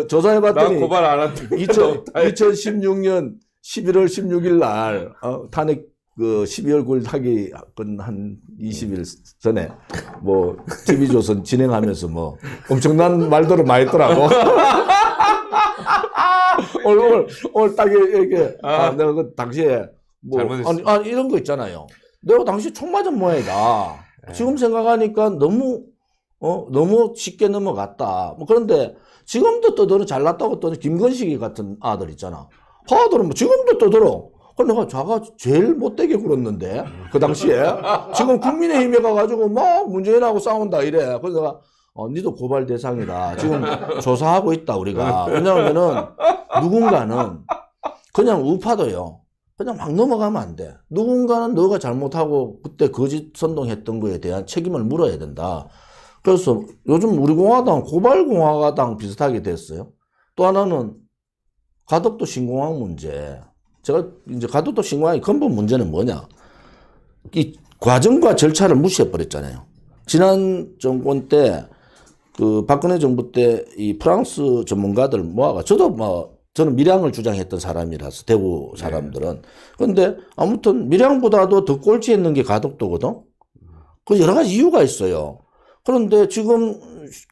조사해봤더니. 나 고발 안 한다. 2016년 11월 16일 날, 탄핵 12월 9일 하기 한 20일 전에, 뭐, TV조선 진행하면서 뭐, 엄청난 말들을 많이 했더라고. 오늘 딱 이렇게, 내가 그 당시에, 뭐, 잘못했어. 이런 거 있잖아요. 내가 당시 총 맞은 모양이다. 지금 생각하니까 너무 쉽게 넘어갔다. 뭐 그런데 지금도 떠들어 잘났다고 떠드는 김건식이 같은 아들 있잖아. 그 아들은 뭐 지금도 떠들어. 근데 내가 자가 제일 못되게 굴었는데, 그 당시에. 지금 국민의힘에 가가지고 막 문재인하고 싸운다 이래. 그래서 내가, 니도 고발 대상이다. 지금 조사하고 있다, 우리가. 왜냐하면은 누군가는 그냥 우파도요. 그냥 막 넘어가면 안 돼. 누군가는 너가 잘못하고 그때 거짓 선동했던 거에 대한 책임을 물어야 된다. 그래서 요즘 우리 공화당 고발공화당 비슷하게 됐어요. 또 하나는 가덕도 신공항 문제. 제가 이제 가덕도 신공항의 근본 문제는 뭐냐. 이 과정과 절차를 무시해버렸잖아요. 지난 정권 때 그 박근혜 정부 때 이 프랑스 전문가들 모아가 저는 밀양을 주장했던 사람이라서 대구 사람들은. 그런데 아무튼 밀양보다도 더 꼴찌했는 게 가덕도거든. 그 여러 가지 이유가 있어요. 그런데 지금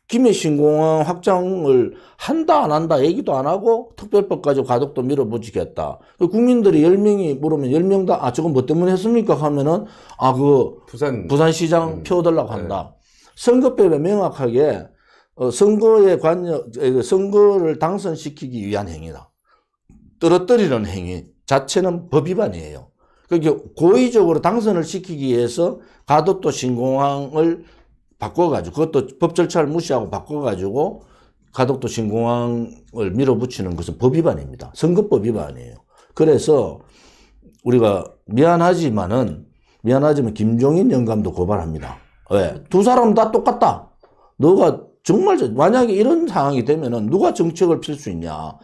김해 신공항 확장을 한다 안 한다 얘기도 안 하고 특별법 가지고 가덕도 밀어붙이겠다. 국민들이 10명이 물으면 10명 다 저건 뭐 때문에 했습니까 하면은 부산시장 표어달라고 한다. 선거법에 명확하게 선거를 당선시키기 위한 행위다. 떨어뜨리는 행위 자체는 법 위반이에요. 그러니까 고의적으로 당선을 시키기 위해서 가덕도 신공항을 바꿔가지고 그것도 법 절차를 무시하고 바꿔가지고 가덕도 신공항을 밀어붙이는 것은 법 위반입니다. 선거법 위반이에요. 그래서 우리가 미안하지만 김종인 영감도 고발합니다. 왜? 두 사람 다 똑같다. 너가 정말 만약에 이런 상황이 되면은 누가 정책을 펼 수 있냐?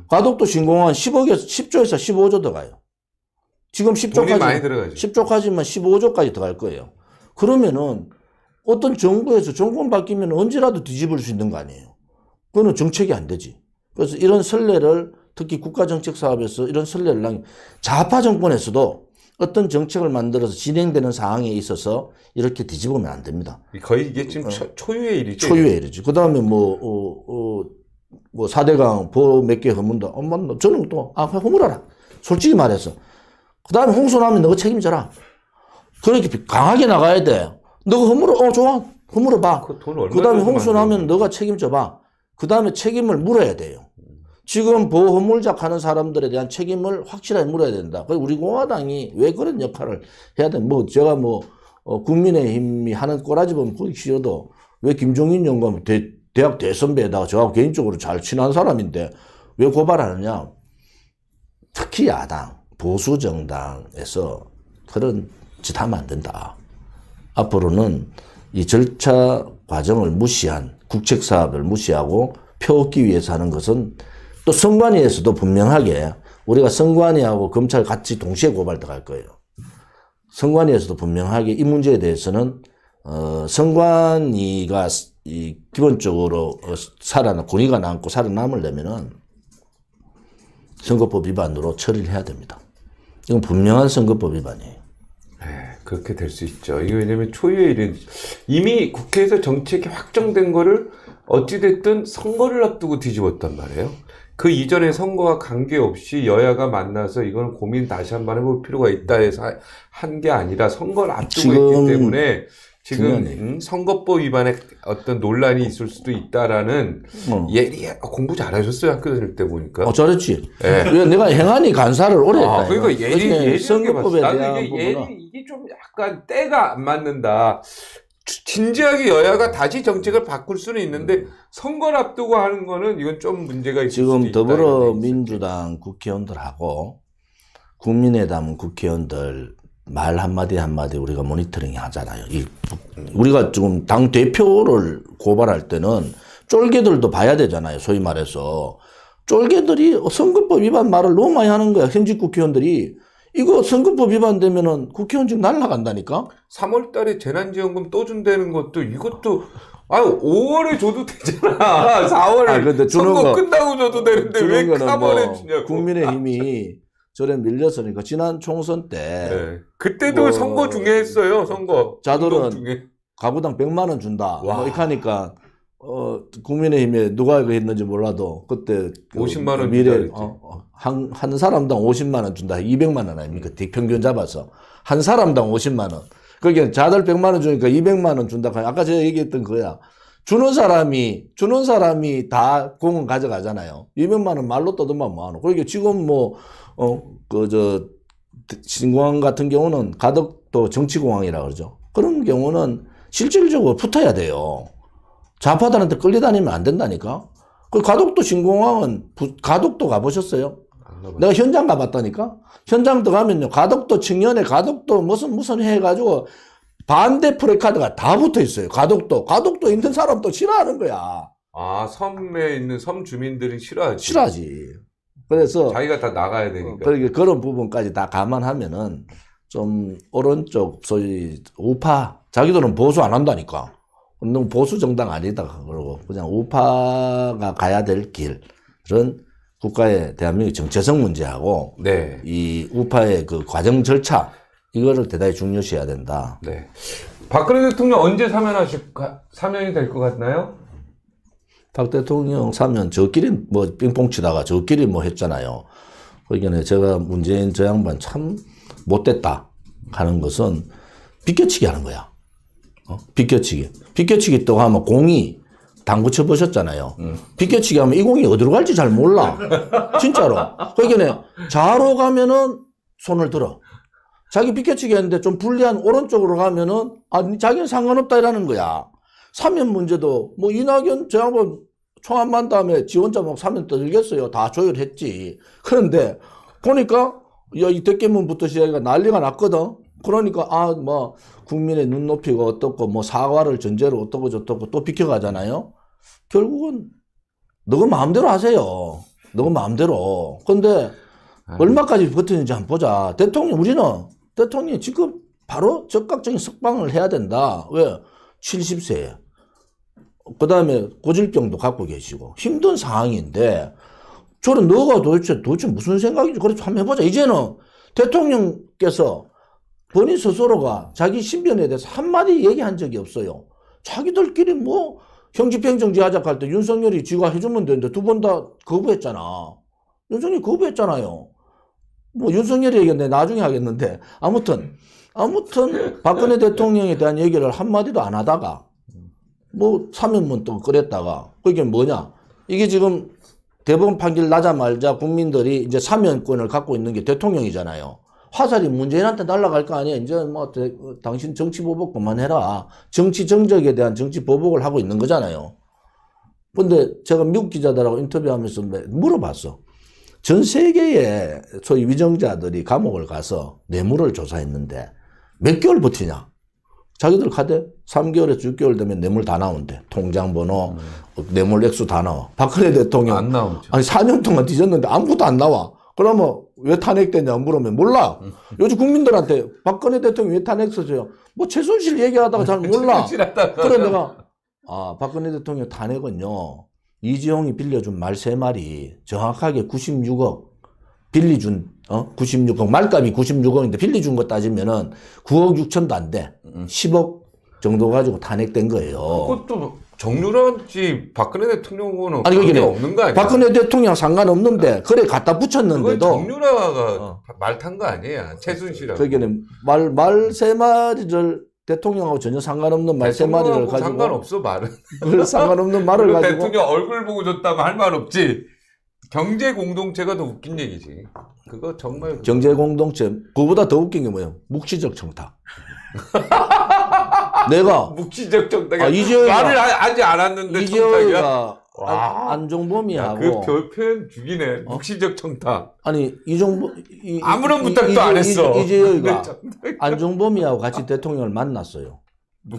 가덕도 신공항 10조에서 15조 들어가요. 지금 10조까지 많이 들어가죠. 10조까지만 15조까지 들어갈 거예요. 그러면은 어떤 정부에서 정권 바뀌면 언제라도 뒤집을 수 있는 거 아니에요. 그거는 정책이 안 되지. 그래서 이런 선례를 특히 국가정책 사업에서 이런 선례를 좌파 정권에서도 어떤 정책을 만들어서 진행되는 상황에 있어서 이렇게 뒤집으면 안 됩니다. 거의 이게 지금 초유의 일이죠. 초유의 일이지. 그 다음에 뭐 4대강 보호 몇 개 허문다. 저는 또, 허물어라. 솔직히 말해서. 그 다음에 홍수 나면 너가 책임져라. 그렇게 강하게 나가야 돼. 너가 허물어, 좋아. 허물어봐. 그 다음에 홍수 나면 너가 책임져봐. 그 다음에 책임을 물어야 돼요. 지금 보호물작 하는 사람들에 대한 책임을 확실하게 물어야 된다. 그래서 우리 공화당이 왜 그런 역할을 해야 돼? 제가 국민의힘이 하는 꼬라지 보면 보기 싫어도 왜 김종인 영감 대학 대선배에다가 저하고 개인적으로 잘 친한 사람인데 왜 고발하느냐? 특히 야당, 보수정당에서 그런 짓 하면 안 된다. 앞으로는 이 절차 과정을 무시한 국책사업을 무시하고 표 얻기 위해서 하는 것은 또 선관위에서도 분명하게 우리가 선관위하고 검찰 같이 동시에 고발 들어갈 거예요. 선관위에서도 분명하게 이 문제에 대해서는 선관위가 기본적으로 권위가 남고 살아남으려면은 선거법 위반으로 처리를 해야 됩니다. 이건 분명한 선거법 위반이에요. 그렇게 될 수 있죠. 이게 왜냐면 초유의 일은 이미 국회에서 정책이 확정된 거를 어찌됐든 선거를 앞두고 뒤집었단 말이에요. 그 이전에 선거와 관계없이 여야가 만나서 이건 고민 다시 한번 해볼 필요가 있다 해서 한 게 아니라 선거를 앞두고 있기 때문에 지금 선거법 위반의 어떤 논란이 있을 수도 있다라는 예리 공부 잘하셨어요. 학교 다닐 때 보니까. 잘했지. 네. 왜 내가 행안위 간사를 오래 했다. 그러니까 예리하게 선거법에 봤어. 대한 나는 부분은 이게 좀 약간 때가 안 맞는다. 진지하게 여야가 다시 정책을 바꿀 수는 있는데 선거를 앞두고 하는 거는 이건 좀 문제가 있을 수도 지금 있다. 더불어민주당 국회의원들하고 국민의당 국회의원들 말 한마디 한마디 우리가 모니터링 하잖아요. 우리가 지금 당 대표를 고발할 때는 쫄개들도 봐야 되잖아요. 소위 말해서. 쫄개들이 선거법 위반 말을 너무 많이 하는 거야. 현직 국회의원들이. 이거 선거법 위반되면은 국회의원직 날라간다니까? 3월 달에 재난지원금 또 준다는 것도 이것도 5월에 줘도 되잖아. 4월에 근데 주는 선거 거, 끝나고 줘도 되는데 왜 거는 3월에 주냐고. 국민의힘이 저래 밀렸으니까 지난 총선 때 네. 그때도 선거 중에 했어요. 선거. 자들은 중에. 가구당 100만 원 준다. 와. 뭐 이렇게 하니까 국민의힘에 누가 이거 했는지 몰라도 그때 50만 원 미래 준다 한 사람당 50만 원 준다. 200만 원 아닙니까? 평균 잡아서 한 사람당 50만 원. 그러니까 자들 100만 원 주니까 200만 원 준다. 아까 제가 얘기했던 거야. 주는 사람이 다 공은 가져가잖아요. 200만 원 말로 떠들면 뭐하노. 그러니까 지금 신공항 같은 경우는 가덕도 정치공항이라 그러죠. 그런 경우는 실질적으로 붙어야 돼요. 좌파들한테 끌려다니면 안 된다니까. 그 가덕도 신공항은 가덕도 가보셨어요? 내가 현장 가봤다니까. 현장 들어가면요, 가덕도 청년회, 가덕도 무슨 해가지고 반대 프레카드가 다 붙어 있어요. 가덕도 있는 사람도 싫어하는 거야. 섬에 있는 섬 주민들이 싫어하지. 그래서 자기가 다 나가야 되니까. 그러니까 그런 부분까지 다 감안하면은 좀 오른쪽 소위 우파, 자기들은 보수 안 한다니까. 너무 보수 정당 아니다 그러고 그냥 우파가 가야 될 길은 국가의 대한민국 정체성 문제하고 네. 이 우파의 그 과정 절차 이거를 대단히 중요시해야 된다. 네. 박근혜 대통령 언제 사면이 될 것 같나요? 박 대통령 사면 저끼리 빙봉 치다가 저끼리 했잖아요. 그러니까 제가 문재인 저 양반 참 못됐다 하는 것은 비껴치기 하는 거야. 비껴치기 또 하면 공이 당구 쳐보셨잖아요. 비껴치기 하면 이 공이 어디로 갈지 잘 몰라. 진짜로. 그러니까 좌로 가면은 손을 들어. 자기 비껴치기 했는데 좀 불리한 오른쪽으로 가면은 자기는 상관없다 이라는 거야. 사면 문제도 이낙연 저 양반 총안만 다음에 지 혼자 사면 떠들겠어요. 다 조율했지. 그런데 보니까 이 대깨문부터 시작해가 난리가 났거든. 그러니까 국민의 눈높이가 어떻고 사과를 전제로 어떻고 저떻고 또 비켜가잖아요. 결국은 너가 마음대로 하세요. 너가 마음대로. 근데 얼마까지 버티는지 한번 보자. 대통령이 지금 바로 적극적인 석방을 해야 된다. 왜? 70세. 그 다음에 고질병도 갖고 계시고 힘든 상황인데 저는 너가 도대체 무슨 생각이지? 그래서 한번 해보자. 이제는 대통령께서 본인 스스로가 자기 신변에 대해서 한마디 얘기한 적이 없어요. 자기들끼리 형집행정지 하자 할 때 윤석열이 지가 해주면 되는데 두 번 다 거부했잖아. 윤석열이 거부했잖아요. 윤석열이 얘기했는데 나중에 하겠는데 아무튼 박근혜 대통령에 대한 얘기를 한마디도 안 하다가 사면문 또 꺼냈다가 그게 뭐냐. 이게 지금 대법원 판결 나자마자 국민들이 이제 사면권을 갖고 있는 게 대통령이잖아요. 화살이 문재인한테 날아갈 거 아니야. 이제 당신 정치 보복 그만해라. 정치 정적에 대한 정치 보복을 하고 있는 거잖아요. 근데 제가 미국 기자들하고 인터뷰하면서 물어봤어. 전 세계의 소위 위정자들이 감옥을 가서 뇌물을 조사했는데 몇 개월 버티냐? 자기들 카드 3개월에서 6개월 되면 뇌물 다 나온대. 통장 번호, 뇌물 액수 다 나와. 박근혜 대통령 안 나오죠. 4년 동안 뒤졌는데 아무것도 안 나와. 그러면 왜 탄핵됐냐 물으면 몰라. 요즘 국민들한테 박근혜 대통령 왜 탄핵했어요? 최순실 얘기하다가 잘 몰라. 그래 내가 박근혜 대통령 탄핵은요. 이재용이 빌려준 말 3마리 정확하게 96억 빌리준 96억 말값이 96억인데 빌리준 거 따지면은 9억 6천도 안 돼. 10억 정도 가지고 탄핵된 거예요. 그것도 정유라인지 박근혜 대통령은 아니 그게 그게 없는 거 아니야? 박근혜 대통령 상관없는데 그래 갖다 그건 붙였는데도 정유라가 말 탄 거 아니야? 최순실하고. 거기는 말 세 마리를 대통령하고 전혀 상관없는 말 세 마리를 대통령하고 가지고 상관없어 말은. 그 상관없는 말을 그리고 가지고 대통령 얼굴 보고 줬다면 할 말 없지. 경제 공동체가 더 웃긴 얘기지. 그거 정말 경제 공동체 그보다 더 웃긴 게 뭐예요? 묵시적 청탁. 내가 묵시적 정당이 이재호가- 말을 하지 않았는데 청탁이야. 이재호가 와. 안종범이하고 그 표현 죽이네. 묵시적 청탁. 아니 이종범 아무런 부탁도 안 했어. 이재호가 근데 안종범이하고 같이 대통령을 만났어요.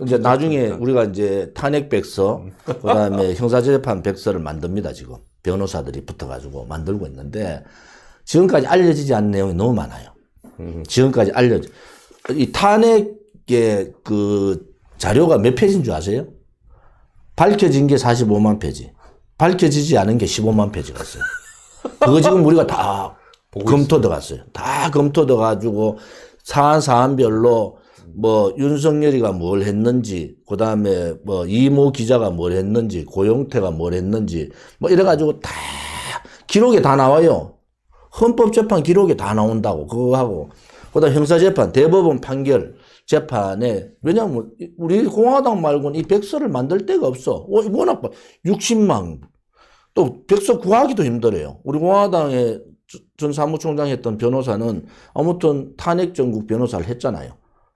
이제 나중에 우리가 이제 탄핵 백서, 그다음에 형사재판 백서를 만듭니다. 지금 변호사들이 붙어가지고 만들고 있는데 지금까지 알려지지 않은 내용이 너무 많아요. 지금까지 이 탄핵의 그 자료가 몇 페이지인 줄 아세요? 밝혀진 게 45만 페이지, 밝혀지지 않은 게 15만 페이지가 있어요. 그거 지금 우리가 다 검토 들어갔어요. 다 검토 들어가지고 사안별로 뭐 윤석열이가 뭘 했는지, 그 다음에 뭐 이모 기자가 뭘 했는지, 고용태가 뭘 했는지, 뭐 이래가지고 다 기록에 다 나와요. 헌법재판 기록에 다 나온다고 그거 하고, 그 다음 형사재판 대법원 판결 재판에, 왜냐하면 우리 공화당 말고는 이 백서를 만들 데가 없어. 워낙 60만 또 백서 구하기도 힘들어요. 우리 공화당의 전 사무총장 했던 변호사는 아무튼 탄핵 전국 변호사를 했잖아요.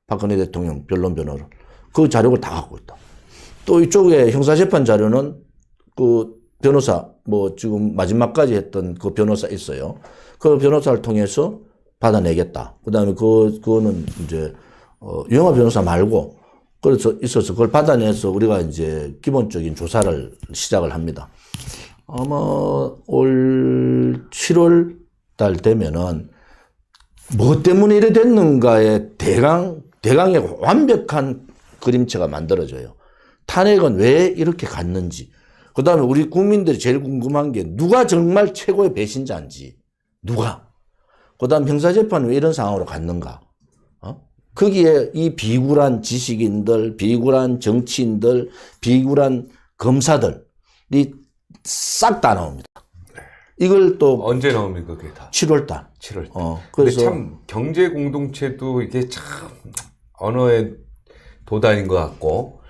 박근혜 대통령 변론 변호를. 그 자료를 다 갖고 있다. 또 이쪽에 형사재판 자료는 그 변호사, 뭐 지금 마지막까지 했던 그 변호사 있어요. 그 변호사를 통해서 받아내겠다. 그 다음에 그거는 이제, 유영하 변호사 말고, 그래서 있어서 그걸 받아내서 우리가 이제 기본적인 조사를 시작을 합니다. 아마 올 7월 달 되면은 뭐 때문에 이래 됐는가에 대강의 완벽한 그림체가 만들어져요. 탄핵은 왜 이렇게 갔는지. 그 다음에 우리 국민들이 제일 궁금한 게 누가 정말 최고의 배신자인지. 누가. 그 다음 형사재판은 왜 이런 상황으로 갔는가. 거기에 이 비굴한 지식인들, 비굴한 정치인들, 비굴한 검사들이 싹 다 나옵니다. 이걸 또 언제 나옵니까 그게 다? 7월 달. 7월. 그래서 근데 참 경제 공동체도 이게 참 언어의 도단인 것 같고,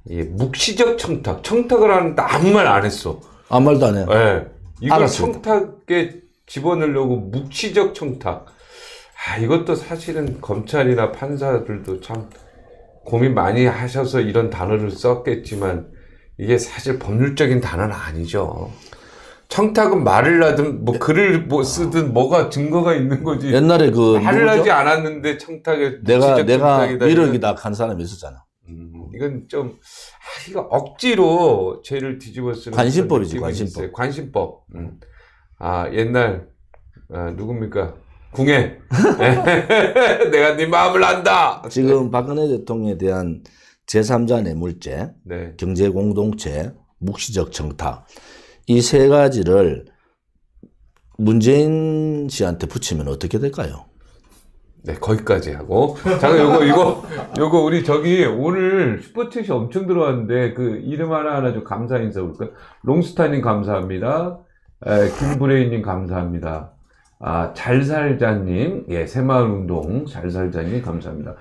이 묵시적 청탁을 하는데 아무 말 안 했어. 아무 말도 안 해요. 네. 이걸 알았습니다. 청탁에 집어넣으려고 묵시적 청탁. 이것도 사실은 검찰이나 판사들도 참 고민 많이 하셔서 이런 단어를 썼겠지만 이게 사실 법률적인 단어는 아니죠. 청탁은 말을 하든 뭐 글을 뭐 쓰든 뭐가 증거가 있는 거지. 옛날에 그 말을 누구죠? 하지 않았는데 청탁에 내가 청탁이다. 1억이다 한 사람이 있었잖아. 이건 좀 이거 억지로 죄를 뒤집어 쓰는 관심법이지, 그런 느낌이 관심법. 있어요. 관심법. 옛날 누굽니까? 궁예. 내가 네 마음을 안다. 지금 박근혜 대통령에 대한 제3자 뇌물죄, 네. 경제공동체, 묵시적 청탁, 이 세 가지를 문재인 씨한테 붙이면 어떻게 될까요? 네, 거기까지 하고. 잠깐, 요거, 우리 오늘 슈퍼챗이 엄청 들어왔는데, 그, 이름 하나 좀 감사 인사 볼까요? 롱스타님 감사합니다. 김브레이님 감사합니다. 잘살자님, 새마을운동, 잘살자님 감사합니다.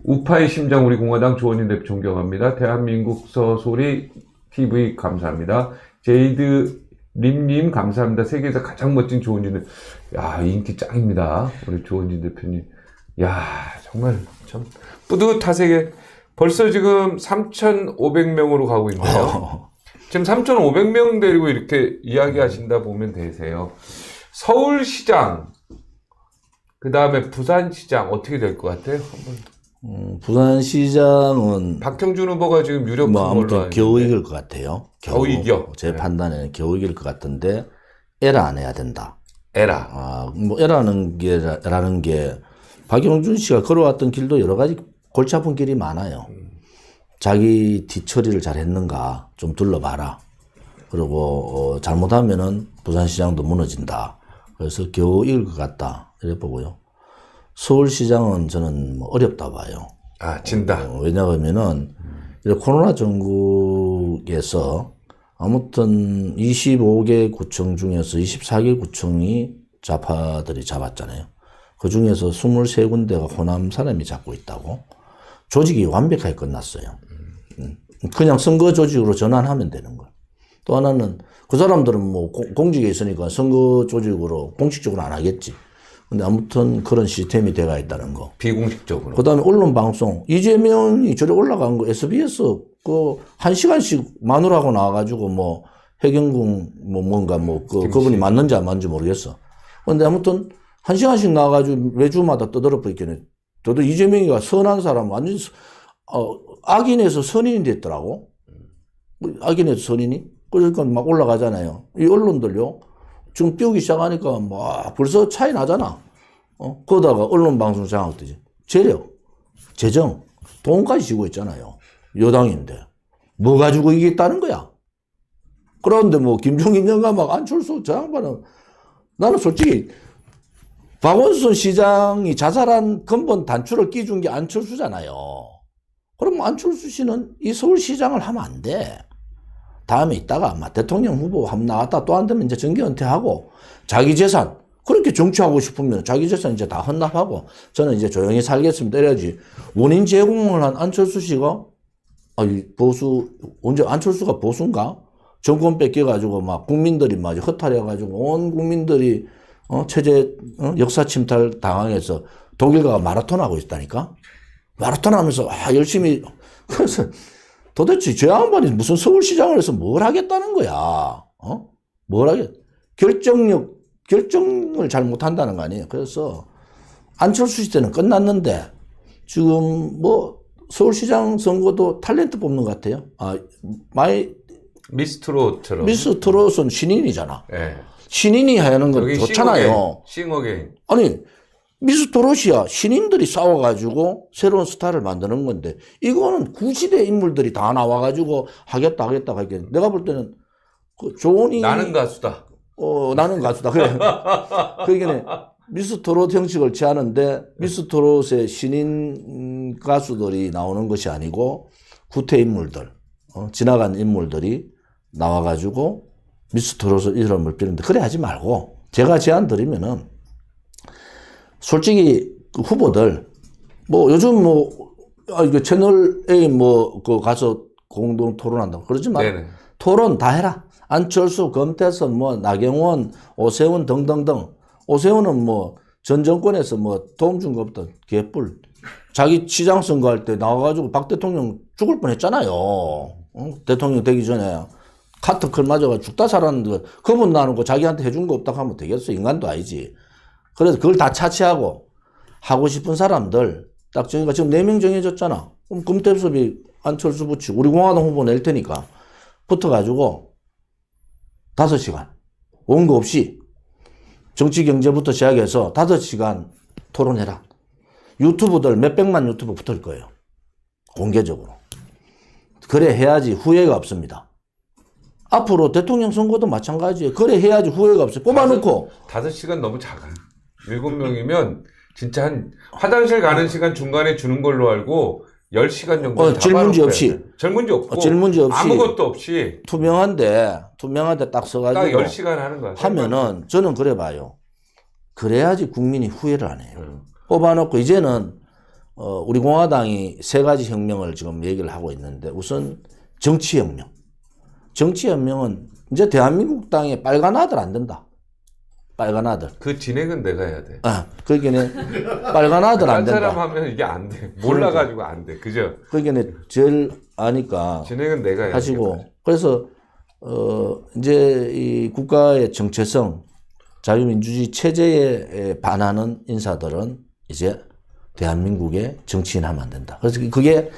우파의 심장 우리 공화당 조원님 대표 존경합니다. 대한민국 서소리 TV 감사합니다. 제이드 림님 감사합니다. 세계에서 가장 멋진 조원진 대표. 인기 짱입니다. 우리 조원진 대표님. 정말 참 뿌듯하세요. 벌써 지금 3,500명으로 가고 있네요. 지금 3,500명 데리고 이렇게 이야기하신다 보면 되세요. 서울시장, 그 다음에 부산시장 어떻게 될 것 같아요? 부산시장은 박형준 후보가 지금 유력한 뭐 걸로 아무튼 알고 겨우 있는데. 이길 것 같아요. 겨우 이겨. 제 판단에는 겨우 이길 것 같은데 에라 안 해야 된다. 에라. 뭐 에라는 게 박영준 씨가 걸어왔던 길도 여러 가지 골치 아픈 길이 많아요. 자기 뒤처리를 잘 했는가 좀 둘러봐라. 그리고 잘못하면은 부산시장도 무너진다. 그래서 겨우 이길 것 같다. 이래 보고요. 서울시장은 저는 뭐 어렵다 봐요. 아, 진다. 왜냐하면은 코로나 전국에서 아무튼 25개 구청 중에서 24개 구청이 좌파들이 잡았잖아요. 그 중에서 23군데가 호남 사람이 잡고 있다고. 조직이 완벽하게 끝났어요. 그냥 선거 조직으로 전환하면 되는 거예요. 또 하나는 그 사람들은 뭐 공직에 있으니까 선거 조직으로 공식적으로 안 하겠지. 근데 아무튼 그런 시스템이 돼가 있다는 거. 비공식적으로. 그 다음에 언론 방송. 이재명이 저래 올라간 거 SBS 그 1시간씩 마누라하고 나와가지고 뭐 해경궁 뭐 뭔가 뭐 그분이 맞는지 안 맞는지 모르겠어. 근데 아무튼 1시간씩 나와가지고 매주마다 떠들어 버리겠네. 저도 이재명이가 선한 사람 완전 악인에서 선인이 됐더라고. 악인에서 선인이. 그러니까 막 올라가잖아요. 이 언론들요. 지금 띄우기 시작하니까 막 벌써 차이 나잖아. 그러다가 언론 방송 장악되지. 재력, 재정, 돈까지 쥐고 있잖아요. 여당인데. 뭐 가지고 이겼다는 거야. 그런데 뭐 김종인 영감 막 안철수 저 양반은 나는 솔직히 박원순 시장이 자살한 근본 단추를 끼준 게 안철수잖아요. 그럼 안철수 씨는 이 서울시장을 하면 안 돼. 다음에 있다가 막 대통령 후보 한번 나왔다 또 안 되면 이제 정계 은퇴하고 자기 재산 그렇게 정치하고 싶으면 자기 재산 이제 다 헌납하고 저는 이제 조용히 살겠습니다. 이래야지. 원인 제공을 한 안철수 씨가 보수 언제 안철수가 보수인가? 정권 뺏겨가지고 막 국민들이 막 허탈해가지고 온 국민들이 체제 역사 침탈 당황해서 독일 가가 마라톤 하고 있다니까. 마라톤 하면서 열심히 그래서 도대체 저 양반이 무슨 서울시장을 해서 뭘 하겠다는 거야. 뭘 하겠 결정을 잘 못한다는 거 아니에요. 그래서 안철수 시대는 끝났는데 지금 뭐 서울시장 선거도 탤런트 뽑는 것 같아요. 미스트롯처럼. 미스트롯은 신인이잖아. 네. 신인이 하는 건 좋잖아요. 싱어게인. 아니 미스트롯이야. 신인들이 싸워가지고 새로운 스타를 만드는 건데 이거는 구시대 인물들이 다 나와가지고 하겠다 하겠다. 내가 볼 때는 그 조은이 나는 가수다. 나는 가수다. 그래. 그러니까 미스트롯 형식을 취하는데 미스트롯의 신인 가수들이 나오는 것이 아니고 구태 인물들, 지나간 인물들이 나와가지고 미스트롯을 이름을 비는데 그래 하지 말고 제가 제안 드리면은 솔직히 그 후보들 뭐 요즘 이거 채널 A 그 가서 공동 토론한다고 그러지만 네네. 토론 다 해라. 안철수, 검태선, 나경원, 오세훈 등등등. 오세훈은 전 정권에서 도움 준 거 없던 개뿔. 자기 시장 선거할 때 나와가지고 박 대통령 죽을 뻔했잖아요. 대통령 되기 전에 카트클 맞아가 죽다 살았는데 그분 나누고 자기한테 해준 거 없다고 하면 되겠어. 인간도 아니지. 그래서 그걸 다 차치하고 하고 싶은 사람들 딱 정해가 지금 4명 정해졌잖아. 그럼 금태섭이 안철수 붙이고 우리 공화당 후보 낼 테니까 붙어가지고 5시간 원고 없이 정치 경제부터 시작해서 5시간 토론해라. 유튜브들 몇백만 유튜브 붙을 거예요. 공개적으로. 그래 해야지 후회가 없습니다. 앞으로 대통령 선거도 마찬가지예요. 그래 해야지 후회가 없어요. 뽑아놓고 5시간 너무 작아. 7명이면 진짜 한 화장실 가는 시간 중간에 주는 걸로 알고 10시간 정도 질문지 없이 질문지 없고 질문지 없이 아무것도 없이 투명한데 딱 써가지고 딱 10시간 하는 거야. 하면은 저는 그래 봐요. 그래야지 국민이 후회를 안 해요. 뽑아놓고 이제는 우리 공화당이 3가지 혁명을 지금 얘기를 하고 있는데 우선 정치혁명. 정치혁명은 이제 대한민국 땅에 빨간 아들 안 된다. 빨간 아들. 그 진행은 내가 해야 돼. 그러니까 빨간 아들 안 된다. 사람 하면 이게 안 돼. 몰라가지고 안 돼. 그죠? 그러니까 제일 아니까 진행은 내가 해야 하시고 돼. 그래서 이제 이 국가의 정체성 자유민주주의 체제에 반하는 인사들은 이제 대한민국의 정치인 하면 안 된다. 그래서 그게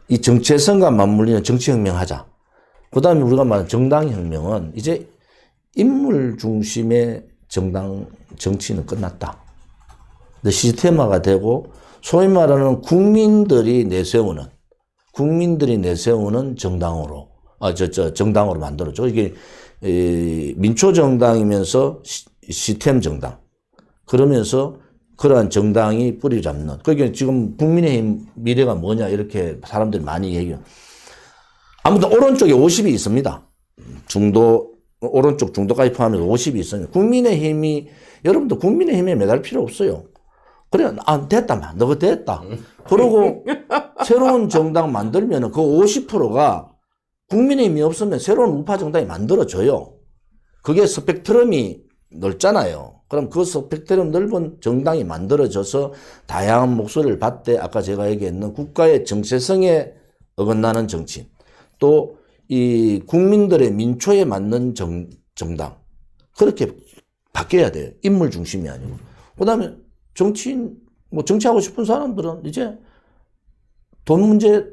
이 정체성과 맞물리는 정치혁명 하자. 그 다음에 우리가 말하는 정당혁명은 이제 인물 중심의 정치는 끝났다. 근데 시스템화가 되고 소위 말하는 국민들이 내세우는 정당으로 정당으로 만들어져. 이게 민초정당이면서 시스템 정당. 그러면서 그러한 정당이 뿌리 잡는. 그러니까 지금 국민의힘 미래가 뭐냐 이렇게 사람들이 많이 얘기해요. 아무튼 오른쪽에 50이 있습니다. 오른쪽 중도까지 포함해서 50이 있어요. 국민의힘이, 여러분들 국민의힘에 매달 필요 없어요. 그래, 됐다, 너가 됐다. 그러고 새로운 정당 만들면 그 50%가 국민의힘이 없으면 새로운 우파 정당이 만들어져요. 그게 스펙트럼이 넓잖아요. 그럼 그 스펙트럼 넓은 정당이 만들어져서 다양한 목소리를 받되 아까 제가 얘기했는 국가의 정체성에 어긋나는 정치인, 또 이 국민들의 민초에 맞는 정당, 그렇게 바뀌어야 돼요. 인물 중심이 아니고. 그 다음에 정치인, 정치하고 싶은 사람들은 이제 돈 문제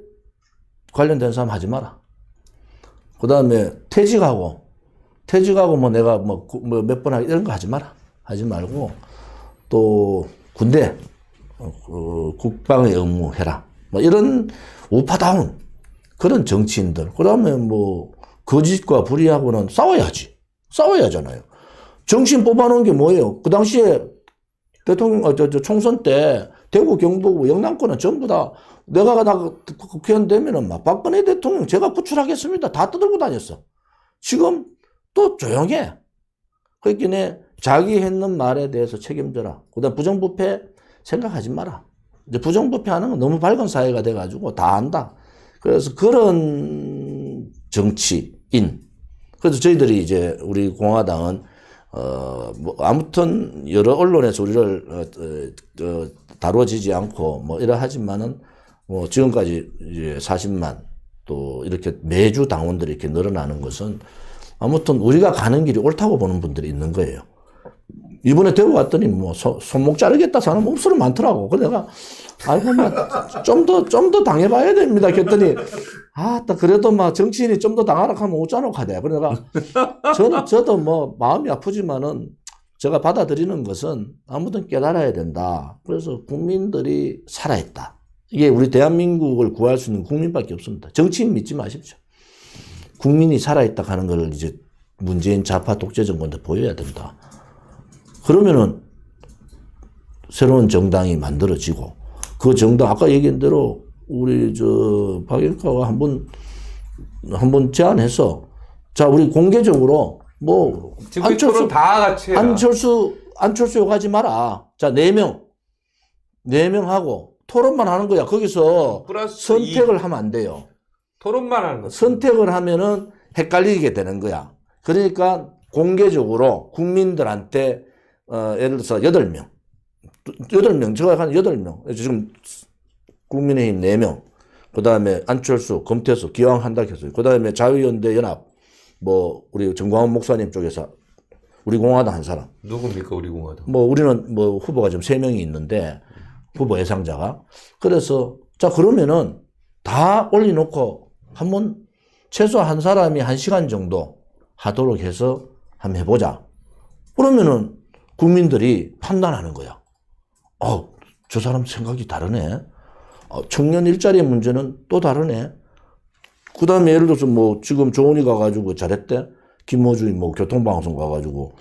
관련된 사람 하지 마라. 그 다음에 퇴직하고 내가 몇 번 하기 이런 거 하지 마라. 하지 말고, 또 군대, 국방의 의무 해라. 이런 우파다운 그런 정치인들. 그 다음에 거짓과 불의하고는 싸워야잖아요. 정치인 뽑아놓은 게 뭐예요? 그 당시에 대통령, 총선 때 대구, 경북, 영남권은 전부 다 내가 국회의원 되면은 박근혜 대통령 제가 구출하겠습니다. 다 떠들고 다녔어. 지금 또 조용해. 그러니까 자기 했는 말에 대해서 책임져라. 그 다음 부정부패 생각하지 마라. 이제 부정부패 하는 건 너무 밝은 사회가 돼가지고 다 안다. 그래서 그런 정치인. 그래서 저희들이 이제 우리 공화당은 아무튼 여러 언론에서 우리를 다뤄지지 않고 이러하지만은 지금까지 이제 40만 또 이렇게 매주 당원들이 이렇게 늘어나는 것은 아무튼 우리가 가는 길이 옳다고 보는 분들이 있는 거예요. 이번에 대구 갔더니 손목 자르겠다 사람 목소리 많더라고. 그래서 내가 좀 더 당해봐야 됩니다. 그랬더니 그래도 정치인이 좀 더 당하라 하면 어쩌노 하대. 그래서 내가 저도 마음이 아프지만은 제가 받아들이는 것은 아무튼 깨달아야 된다. 그래서 국민들이 살아있다. 이게 우리 대한민국을 구할 수 있는 국민밖에 없습니다. 정치인 믿지 마십시오. 국민이 살아있다 하는 걸 이제 문재인 좌파 독재 정권한테 보여야 된다. 그러면은 새로운 정당이 만들어지고 그 정당 아까 얘기한 대로 우리 박영카가 한번 제안해서 자 우리 공개적으로 지금 토론 다 같이 해라. 안철수 가지 마라. 자 4명 하고 토론만 하는 거야. 거기서 선택을 하면 안 돼요. 토론만 하는 거. 선택을 하면은 헷갈리게 되는 거야. 그러니까 공개적으로 국민들한테 예를 들어서 8명, 제가 한 8명, 지금 국민의힘 4명, 그 다음에 안철수, 금태수, 기왕 한다 했어요. 그 다음에 자유연대 연합, 우리 정광훈 목사님 쪽에서 우리 공화당 한 사람. 누굽니까, 우리 공화당? 우리는 후보가 지금 3명이 있는데, 후보 예상자가. 그래서, 자, 그러면은 다 올려놓고 한번 최소 한 사람이 1시간 정도 하도록 해서 한번 해보자. 그러면은 국민들이 판단하는 거야. 저 사람 생각이 다르네. 청년 일자리 문제는 또 다르네. 그 다음에 예를 들어서 지금 조은희 가가지고 잘했대. 김호준이 교통방송 가가지고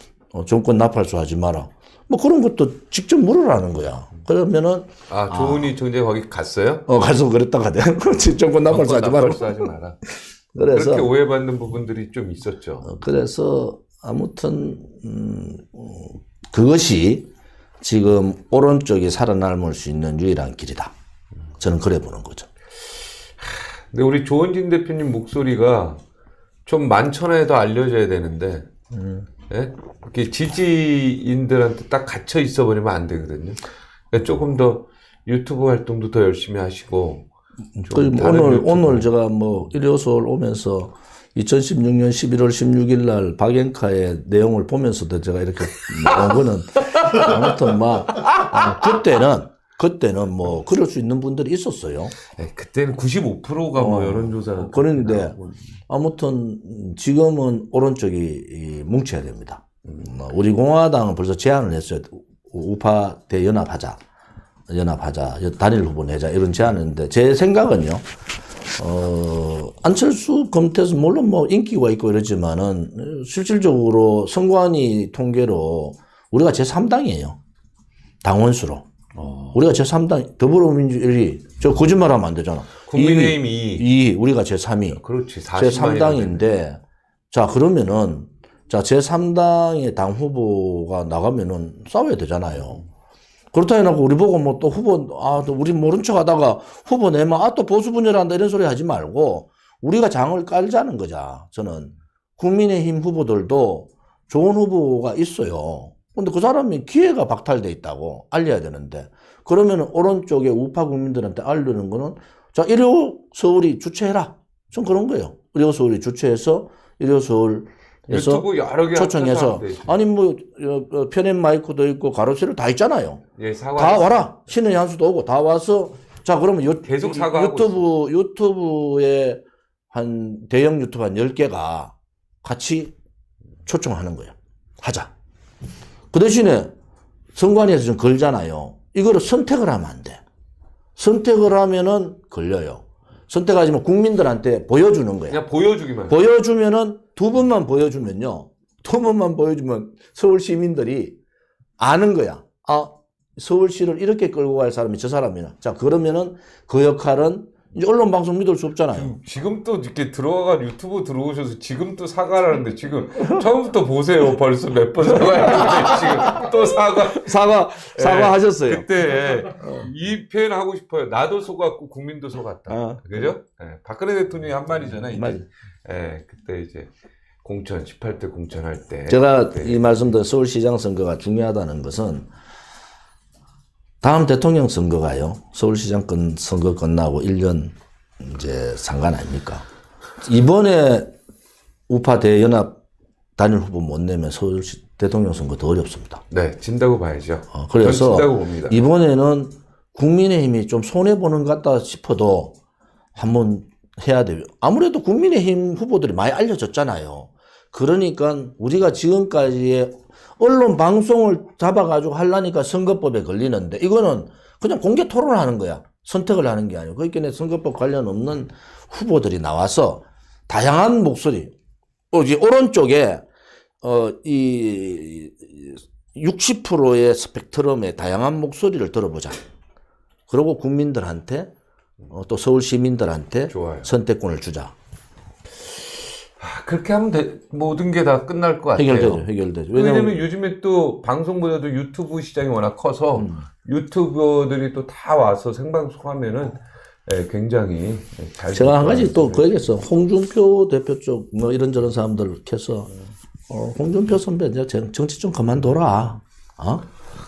정권 나팔수 하지 마라. 그런 것도 직접 물으라는 거야. 그러면은. 조은희 총재 거기 갔어요? 가서 그랬다가 하대. 정권 나팔수 하지 마라. 그래서. 그렇게 오해받는 부분들이 좀 있었죠. 그래서 아무튼, 그것이 지금 오른쪽이 살아남을 수 있는 유일한 길이다. 저는 그래 보는 거죠. 근데 우리 조원진 대표님 목소리가 좀 만천하에도 알려져야 되는데, 예? 이렇게 지지인들한테 딱 갇혀 있어 버리면 안 되거든요. 그러니까 조금 더 유튜브 활동도 더 열심히 하시고. 오늘 제가 일요소를 오면서 2016년 11월 16일 날 박영카의 내용을 보면서도 제가 이렇게 온 거는 아무튼 그때는 그럴 수 있는 분들이 있었어요. 그때는 95%가 여론조사. 그런데 아무튼 지금은 오른쪽이 뭉쳐야 됩니다. 우리 공화당은 벌써 제안을 했어요. 우파 대연합하자. 단일 후보 내자 이런 제안을 했는데 제 생각은요. 안철수 검태에서 물론 뭐 인기가 있고 이러지만은 실질적으로 선관위 통계로 우리가 제3당이에요. 당원수로. 우리가 제3당, 더불어민주당이, 저 거짓말하면 안 되잖아. 국민의힘 2위, 우리가 제3위. 그렇지. 40만이 제3당인데, 자, 그러면은, 자, 제3당의 당 후보가 나가면은 싸워야 되잖아요. 그렇다 해놓고 우리 보고 뭐 또 후보, 또 우리 모른 척 하다가 후보 내면, 또 보수 분열한다 이런 소리 하지 말고, 우리가 장을 깔자는 거자. 저는 국민의힘 후보들도 좋은 후보가 있어요. 근데 그 사람이 기회가 박탈돼 있다고 알려야 되는데, 그러면 오른쪽에 우파 국민들한테 알리는 거는, 자, 일요 서울이 주최해라. 전 그런 거예요. 일요 서울이 주최해서, 일요 서울에서 유튜브 여러 개 초청해서, 아니, 뭐, 편엔 마이크도 있고, 가로세로 다 있잖아요. 예, 다 와라. 신의 한수도 오고, 다 와서, 자, 그러면 계속 사과하고 유튜브에 한, 대형 유튜브 한 10개가 같이 초청하는 거예요. 하자. 그 대신에 선관위에서 좀 걸잖아요. 이거를 선택을 하면 안 돼. 선택을 하면은 걸려요. 선택하지만 국민들한테 보여주는 거야. 그냥 보여주기만. 보여주면은 두 번만 보여주면요. 두 번만 보여주면 서울 시민들이 아는 거야. 서울시를 이렇게 끌고 갈 사람이 저 사람이나. 자, 그러면은 그 역할은 이제 언론 방송 믿을 수 없잖아요. 지금 또 이렇게 들어가 유튜브 들어오셔서 지금 또 사과를 하는데 지금 처음부터 보세요. 벌써 몇 번 사과했는데 지금 또 사과하셨어요. 그때 이 표현 하고 싶어요. 나도 속았고 국민도 속았다. 그죠? 박근혜 대통령이 한 말이잖아요. 맞아. 그때 이제 공천 18대 공천할 때 제가 이 말씀드린 서울시장 선거가 중요하다는 것은 다음 대통령 선거가요. 서울시장 선거 끝나고 1년 이제 상관 아닙니까? 이번에 우파 대연합 단일 후보 못 내면 서울시 대통령 선거 더 어렵습니다. 네, 진다고 봐야죠. 그래서 진다고 봅니다. 이번에는 국민의힘이 좀 손해보는 것 같다 싶어도 한번 해야 돼요. 아무래도 국민의힘 후보들이 많이 알려졌잖아요. 그러니까 우리가 지금까지의 언론 방송을 잡아가지고 하려니까 선거법에 걸리는데 이거는 그냥 공개 토론하는 거야. 선택을 하는 게 아니고. 그러니까 선거법 관련 없는 후보들이 나와서 다양한 목소리, 이제 오른쪽에 이 60%의 스펙트럼의 다양한 목소리를 들어보자. 그리고 국민들한테 또 서울 시민들한테 좋아요. 선택권을 주자. 그렇게 하면 모든 게 다 끝날 것 같아요. 해결되죠. 왜냐면 요즘에 또 방송보다도 유튜브 시장이 워낙 커서 유튜버들이 또 다 와서 생방송하면은 굉장히 잘. 제가 한 가지 또 그 얘기했어. 홍준표 대표 쪽 뭐 이런저런 사람들 해서 홍준표 선배 이제 정치 좀 그만둬라.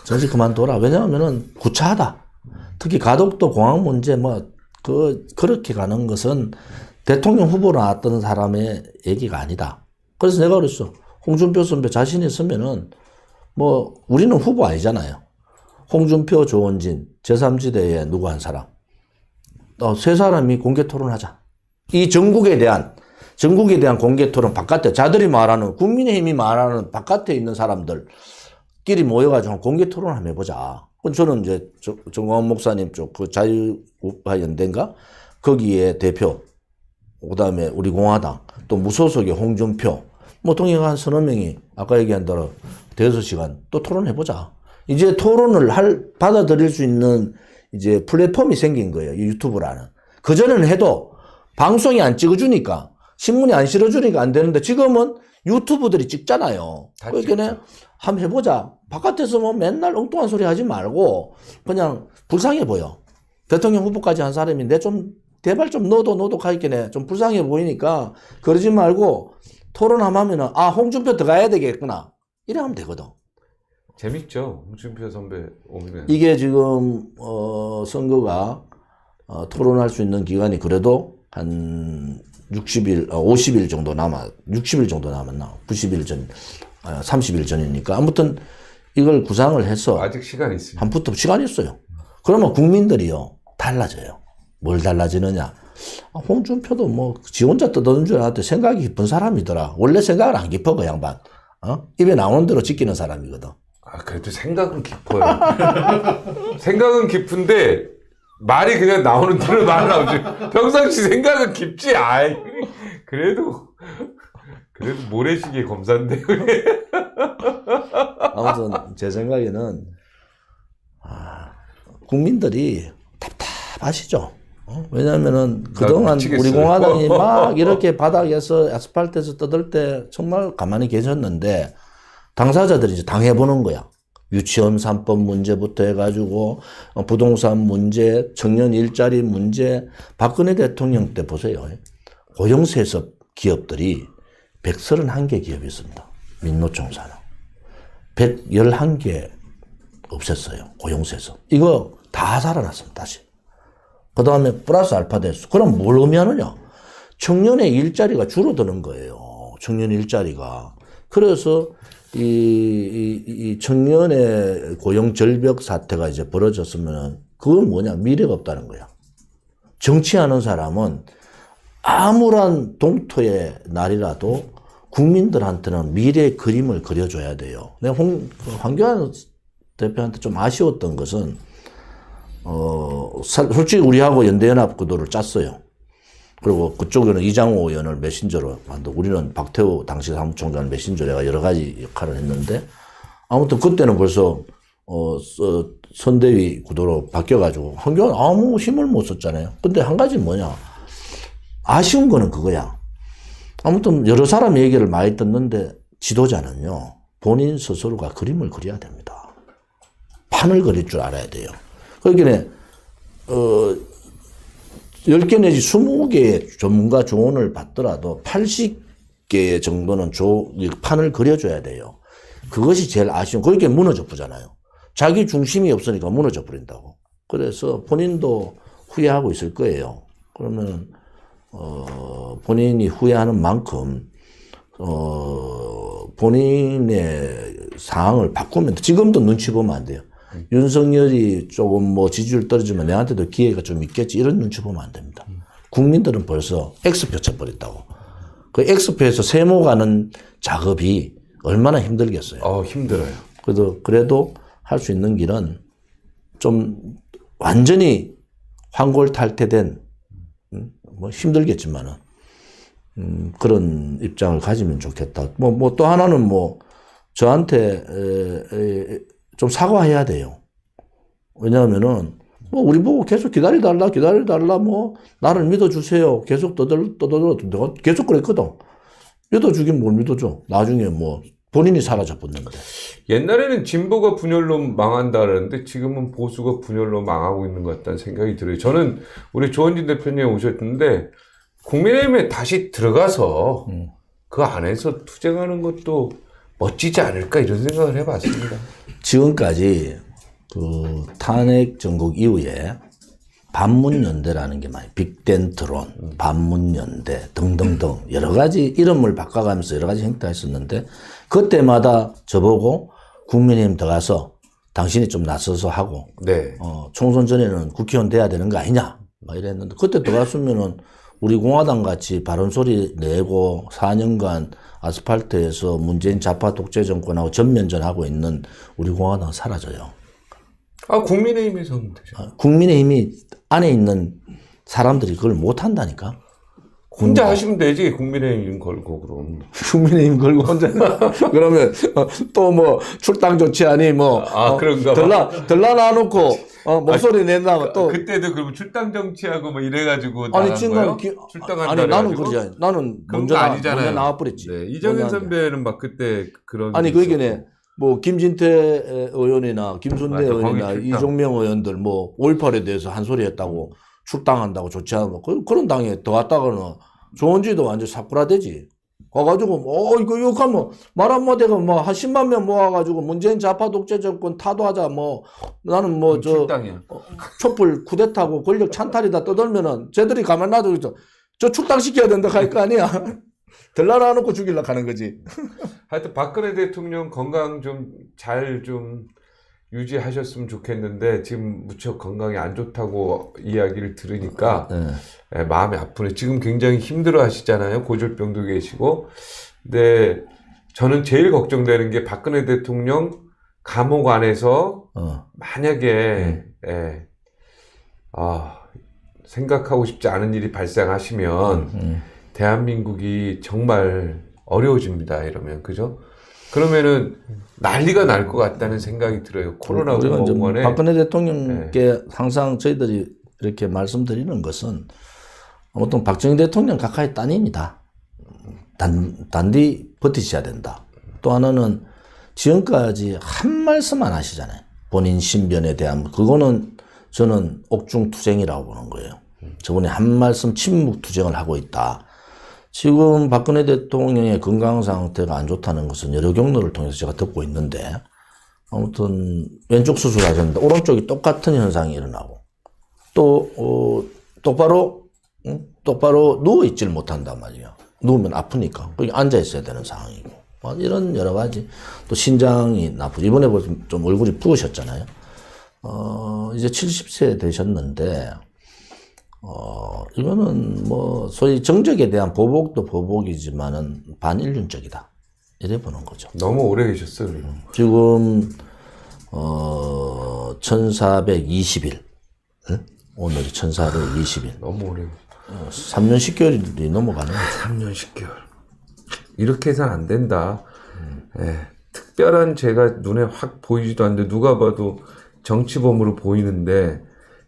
정치 그만둬라. 왜냐하면은 구차하다. 특히 가덕도 공항 문제 그렇게 가는 것은 대통령 후보로 나왔던 사람의 얘기가 아니다. 그래서 내가 그랬어. 홍준표 선배 자신이 있으면은 우리는 후보 아니잖아요. 홍준표, 조원진, 제3지대에 누구 한 사람. 세 사람이 공개 토론하자. 이 전국에 대한 공개 토론 바깥에 자들이 말하는 국민의힘이 말하는 바깥에 있는 사람들끼리 모여가지고 공개 토론 한번 해보자. 저는 이제 정광훈 목사님 쪽 그 자유우파 연대인가 거기에 대표. 그다음에 우리 공화당 또 무소속의 홍준표 동의가 한 서너 명이 아까 얘기한 대로 대여섯 시간 또 토론해보자. 이제 토론을 받아들일 수 있는 이제 플랫폼이 생긴 거예요. 이 유튜브라는. 그전에는 해도 방송이 안 찍어주니까 신문이 안 실어주니까 안 되는데 지금은 유튜브들이 찍잖아요. 그러니까 한번 해보자. 바깥에서 맨날 엉뚱한 소리 하지 말고 그냥 불쌍해 보여. 대통령 후보까지 한 사람이 대발 좀 너도 가있겠네. 좀 불쌍해 보이니까 그러지 말고 토론하면은 홍준표 들어가야 되겠구나. 이래 하면 되거든. 재밌죠. 홍준표 선배 오면. 이게 지금 선거가 토론할 수 있는 기간이 그래도 한 60일, 50일 정도 60일 정도 남았나? 90일 전, 30일 전이니까 아무튼 이걸 구상을 해서 아직 시간이 있습니다. 한부터 시간이 있어요. 그러면 국민들이요 달라져요. 뭘 달라지느냐? 홍준표도 지 혼자 떠드는 줄 알았는데 생각이 깊은 사람이더라. 원래 생각을 안 깊어, 그 양반. 입에 나오는 대로 지키는 사람이거든. 그래도 생각은 깊어요. 생각은 깊은데 말이 그냥 나오는 대로 말 나오지. 평상시 생각은 깊지. 아이, 그래도 모래시계 검사인데. 아무튼 제 생각에는 국민들이 답답하시죠. 왜냐하면은 그동안 미치겠어요. 우리 공화당이 막 이렇게 바닥에서 아스팔트에서 떠들 때 정말 가만히 계셨는데 당사자들이 이제 당해보는 거야. 유치원 3법 문제부터 해가지고 부동산 문제, 청년 일자리 문제, 박근혜 대통령 때 보세요. 고용세습 기업들이 131개 기업이 있습니다. 민노총 산하. 111개 없앴어요. 고용세습. 이거 다 살아났습니다. 다시. 그 다음에 플러스 알파 대수. 그럼 뭘 의미하느냐? 청년의 일자리가 줄어드는 거예요. 청년 일자리가. 그래서 이 청년의 고용 절벽 사태가 이제 벌어졌으면 그건 뭐냐? 미래가 없다는 거야. 정치하는 사람은 아무런 동토의 날이라도 국민들한테는 미래의 그림을 그려줘야 돼요. 내가 황교안 대표한테 좀 아쉬웠던 것은 솔직히 우리하고 연대연합 구도를 짰어요. 그리고 그쪽에는 이장호 의원을 메신저로 만들고 우리는 박태우 당시 사무총장 메신저가 여러 가지 역할을 했는데 아무튼 그때는 벌써 선대위 구도로 바뀌어가지고 황교안 아무 힘을 못 썼잖아요. 근데 한 가지 뭐냐? 아쉬운 거는 그거야. 아무튼 여러 사람 얘기를 많이 듣는데 지도자는요. 본인 스스로가 그림을 그려야 됩니다. 판을 그릴 줄 알아야 돼요. 그러니까 10개 내지 20개의 전문가 조언을 받더라도 80개 정도는 판을 그려줘야 돼요. 그것이 제일 아쉬운, 그렇게 무너져 버잖아요. 자기 중심이 없으니까 무너져 버린다고. 그래서 본인도 후회하고 있을 거예요. 그러면, 본인이 후회하는 만큼, 본인의 상황을 바꾸면, 지금도 눈치 보면 안 돼요. 윤석열이 조금 뭐 지지율 떨어지면 내한테도 기회가 좀 있겠지. 이런 눈치 보면 안 됩니다. 국민들은 벌써 X표 쳐버렸다고. 그 X표에서 세모가는 작업이 얼마나 힘들겠어요. 힘들어요. 그래도 할 수 있는 길은 좀 완전히 환골탈태된, 뭐 힘들겠지만은, 그런 입장을 가지면 좋겠다. 또 하나는 저한테, 좀 사과해야 돼요. 왜냐하면은, 우리 보고 계속 기다려달라, 나를 믿어주세요. 계속 떠들어. 내가 계속 그랬거든. 믿어주긴 뭘 믿어줘. 나중에 본인이 사라져 버렸는데. 옛날에는 진보가 분열로 망한다 그러는데 지금은 보수가 분열로 망하고 있는 것 같다는 생각이 들어요. 저는 우리 조원진 대표님 오셨는데 국민의힘에 다시 들어가서 그 안에서 투쟁하는 것도 멋지지 않을까 이런 생각을 해봤습니다. 지금까지 그 탄핵 정국 이후에 반문연대라는 게 많이 빅텐트론, 반문연대 등등등 여러 가지 이름을 바꿔가면서 여러 가지 행태가 있었는데 그때마다 저보고 국민의힘 들어가서 당신이 좀 나서서 하고 네. 총선 전에는 국회의원 돼야 되는 거 아니냐 막 이랬는데 그때 들어갔으면은 우리 공화당 같이 바른 소리 내고 4년간 아스팔트에서 문재인 좌파 독재 정권하고 전면전하고 있는 우리 공화당 사라져요. 국민의힘에서는 되죠. 국민의힘이 안에 있는 사람들이 그걸 못 한다니까. 혼자 하시면 되지. 국민의힘 걸고 그럼. 국민의힘 걸고 혼자. 그러면 또 출당 조치하니 그런가 봐. 들라 놔놓고 목소리 낸다고 또. 그때도 그러면 출당 정치하고 이래가지고 아니 지금 출당한다. 아니 나는 그러지 않아. 나는 먼저 나와버렸지. 네, 이정현 선배는 막 그때 그런. 아니 그게 김진태 의원이나 김순례 의원이나 이종명 의원들 5.18에 대해서 한 소리 했다고 출당한다고 조치하고 그런 당에 들어갔다가는 조원지도 완전 사쿠라되지. 가가지고 이거 욕하면 말 한마디가 한 10만 명 모아가지고 문재인 좌파 독재 정권 타도하자 나는 출당이야. 촛불 쿠데타고 권력 찬탈이다 떠들면은 쟤들이 가만 놔두고 저 출당시켜야 된다 할 거 아니야. 들라라 놓고 죽이려고 하는 거지. 하여튼 박근혜 대통령 건강 잘 유지하셨으면 좋겠는데 지금 무척 건강이 안 좋다고 이야기를 들으니까 마음이 아프네. 지금 굉장히 힘들어 하시잖아요. 고질병도 계시고. 근데 저는 제일 걱정되는 게 박근혜 대통령 감옥 안에서 만약에 생각하고 싶지 않은 일이 발생하시면 대한민국이 정말 어려워집니다. 이러면 그죠? 그러면은 난리가 날 것 같다는 생각이 들어요. 코로나 우리가 이제 응원에 박근혜 대통령께 항상 저희들이 이렇게 말씀드리는 것은 아무튼 박정희 대통령 각하의 따님이다. 단디 버티셔야 된다. 또 하나는 지금까지 한 말씀 안 하시잖아요. 본인 신변에 대한 그거는 저는 옥중투쟁이라고 보는 거예요. 저분이 한 말씀 침묵투쟁을 하고 있다. 지금 박근혜 대통령의 건강 상태가 안 좋다는 것은 여러 경로를 통해서 제가 듣고 있는데 아무튼 왼쪽 수술하셨는데 오른쪽이 똑같은 현상이 일어나고 또 똑바로 누워 있질 못한단 말이에요. 누우면 아프니까 거기 앉아 있어야 되는 상황이고 이런 여러 가지 또 신장이 나쁘고 이번에 좀 얼굴이 부으셨잖아요. 이제 70세 되셨는데 이거는 뭐 소위 정적에 대한 보복도 보복이지만은 반인륜적이다 이래 보는 거죠. 너무 오래 계셨어요. 지금 1420일 오늘이 1420일 너무 오래. 3년 10개월이 넘어가네요. 3년 10개월. 이렇게 해서는 안 된다. 특별한 죄가 눈에 확 보이지도 않는데 누가 봐도 정치범으로 보이는데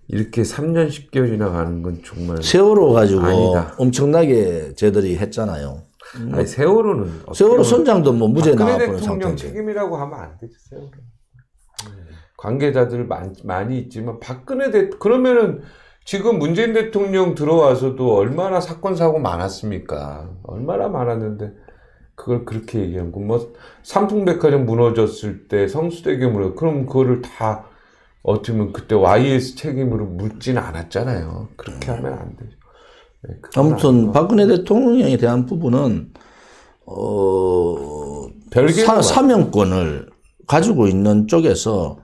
이렇게 3년 10개월이나 가는 건 정말 세월호 가지고 아니다. 엄청나게 쟤들이 했잖아요. 아니 세월호는 세월호 선장도 뭐 무죄 박근혜 나와버린 대통령 상태인데. 책임이라고 하면 안 되죠. 세월호. 관계자들 많이 있지만 그러면은 지금 문재인 대통령 들어와서도 얼마나 사건 사고 많았습니까? 얼마나 많았는데 그걸 그렇게 얘기한 거. 뭐 삼풍백화점 무너졌을 때 성수대교 그럼 그거를 다 어떻게 보면 그때 YS 책임으로 묻지는 않았잖아요. 그렇게 하면 안 되죠. 네, 아무튼 박근혜 대통령에 대한 부분은 사명권을 가지고 있는 쪽에서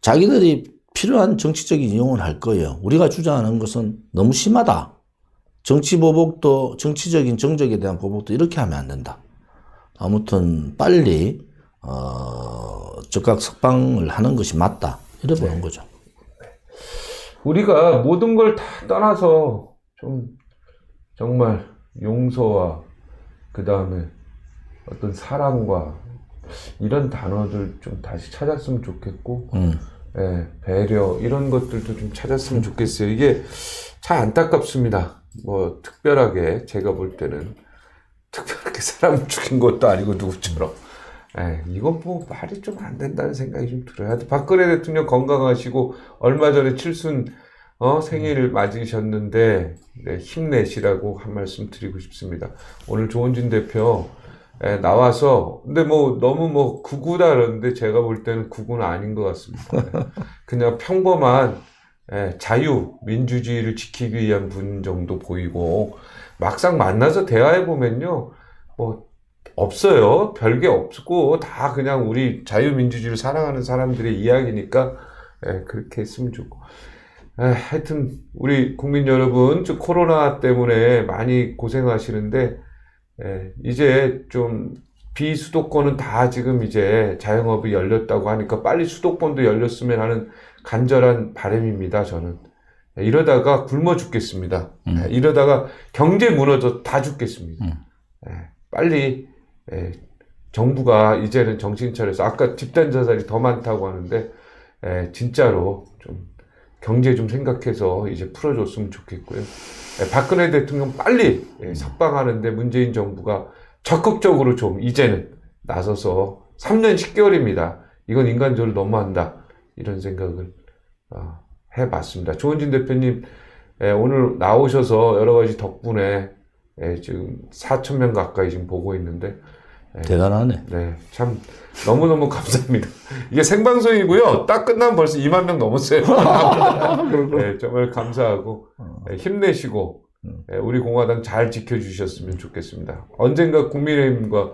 자기들이 필요한 정치적인 이용을 할 거예요. 우리가 주장하는 것은 너무 심하다. 정치 보복도 정치적인 정적에 대한 보복도 이렇게 하면 안 된다. 아무튼 빨리 즉각 석방을 하는 것이 맞다. 이래 보는 거죠. 우리가 모든 걸 다 떠나서 좀 정말 용서와 그 다음에 어떤 사랑과 이런 단어들 좀 다시 찾았으면 좋겠고 배려 이런 것들도 좀 찾았으면 좋겠어요. 이게 참 안타깝습니다. 뭐 특별하게 제가 볼 때는 특별하게 사람을 죽인 것도 아니고 누구처럼 이건 뭐 말이 좀 안 된다는 생각이 좀 들어요. 박근혜 대통령 건강하시고 얼마 전에 칠순 생일을 맞으셨는데 힘내시라고 한 말씀 드리고 싶습니다. 오늘 조원진 대표 나와서 근데 뭐 너무 뭐 극우다 그러는데 제가 볼 때는 극우는 아닌 것 같습니다. 그냥 평범한 자유 민주주의를 지키기 위한 분 정도 보이고 막상 만나서 대화해 보면요 뭐 없어요. 별게 없고 다 그냥 우리 자유민주주의를 사랑하는 사람들의 이야기니까 그렇게 했으면 좋고 하여튼 우리 국민 여러분 코로나 때문에 많이 고생하시는데 이제 좀 비수도권은 다 지금 이제 자영업이 열렸다고 하니까 빨리 수도권도 열렸으면 하는 간절한 바람입니다. 저는 이러다가 굶어 죽겠습니다. 이러다가 경제 무너져 다 죽겠습니다. 빨리 정부가 이제는 정신 차려서 아까 집단 자살이 더 많다고 하는데 진짜로 좀 경제 좀 생각해서 이제 풀어줬으면 좋겠고요. 박근혜 대통령 빨리 석방하는데 문재인 정부가 적극적으로 좀 이제는 나서서 3년 10개월입니다. 이건 인간적으로 너무한다. 이런 생각을 해봤습니다. 조원진 대표님 오늘 나오셔서 여러 가지 덕분에 지금 4,000명 가까이 지금 보고 있는데 대단하네. 네, 참 너무너무 감사합니다. 이게 생방송이고요. 딱 끝나면 벌써 2만 명 넘었어요. 네, 정말 감사하고 힘내시고 우리 공화당 잘 지켜주셨으면 좋겠습니다. 언젠가 국민의힘과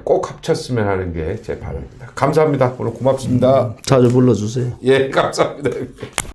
꼭 합쳤으면 하는 게 제 바람입니다. 감사합니다. 오늘 고맙습니다. 자주 불러주세요. 예, 감사합니다.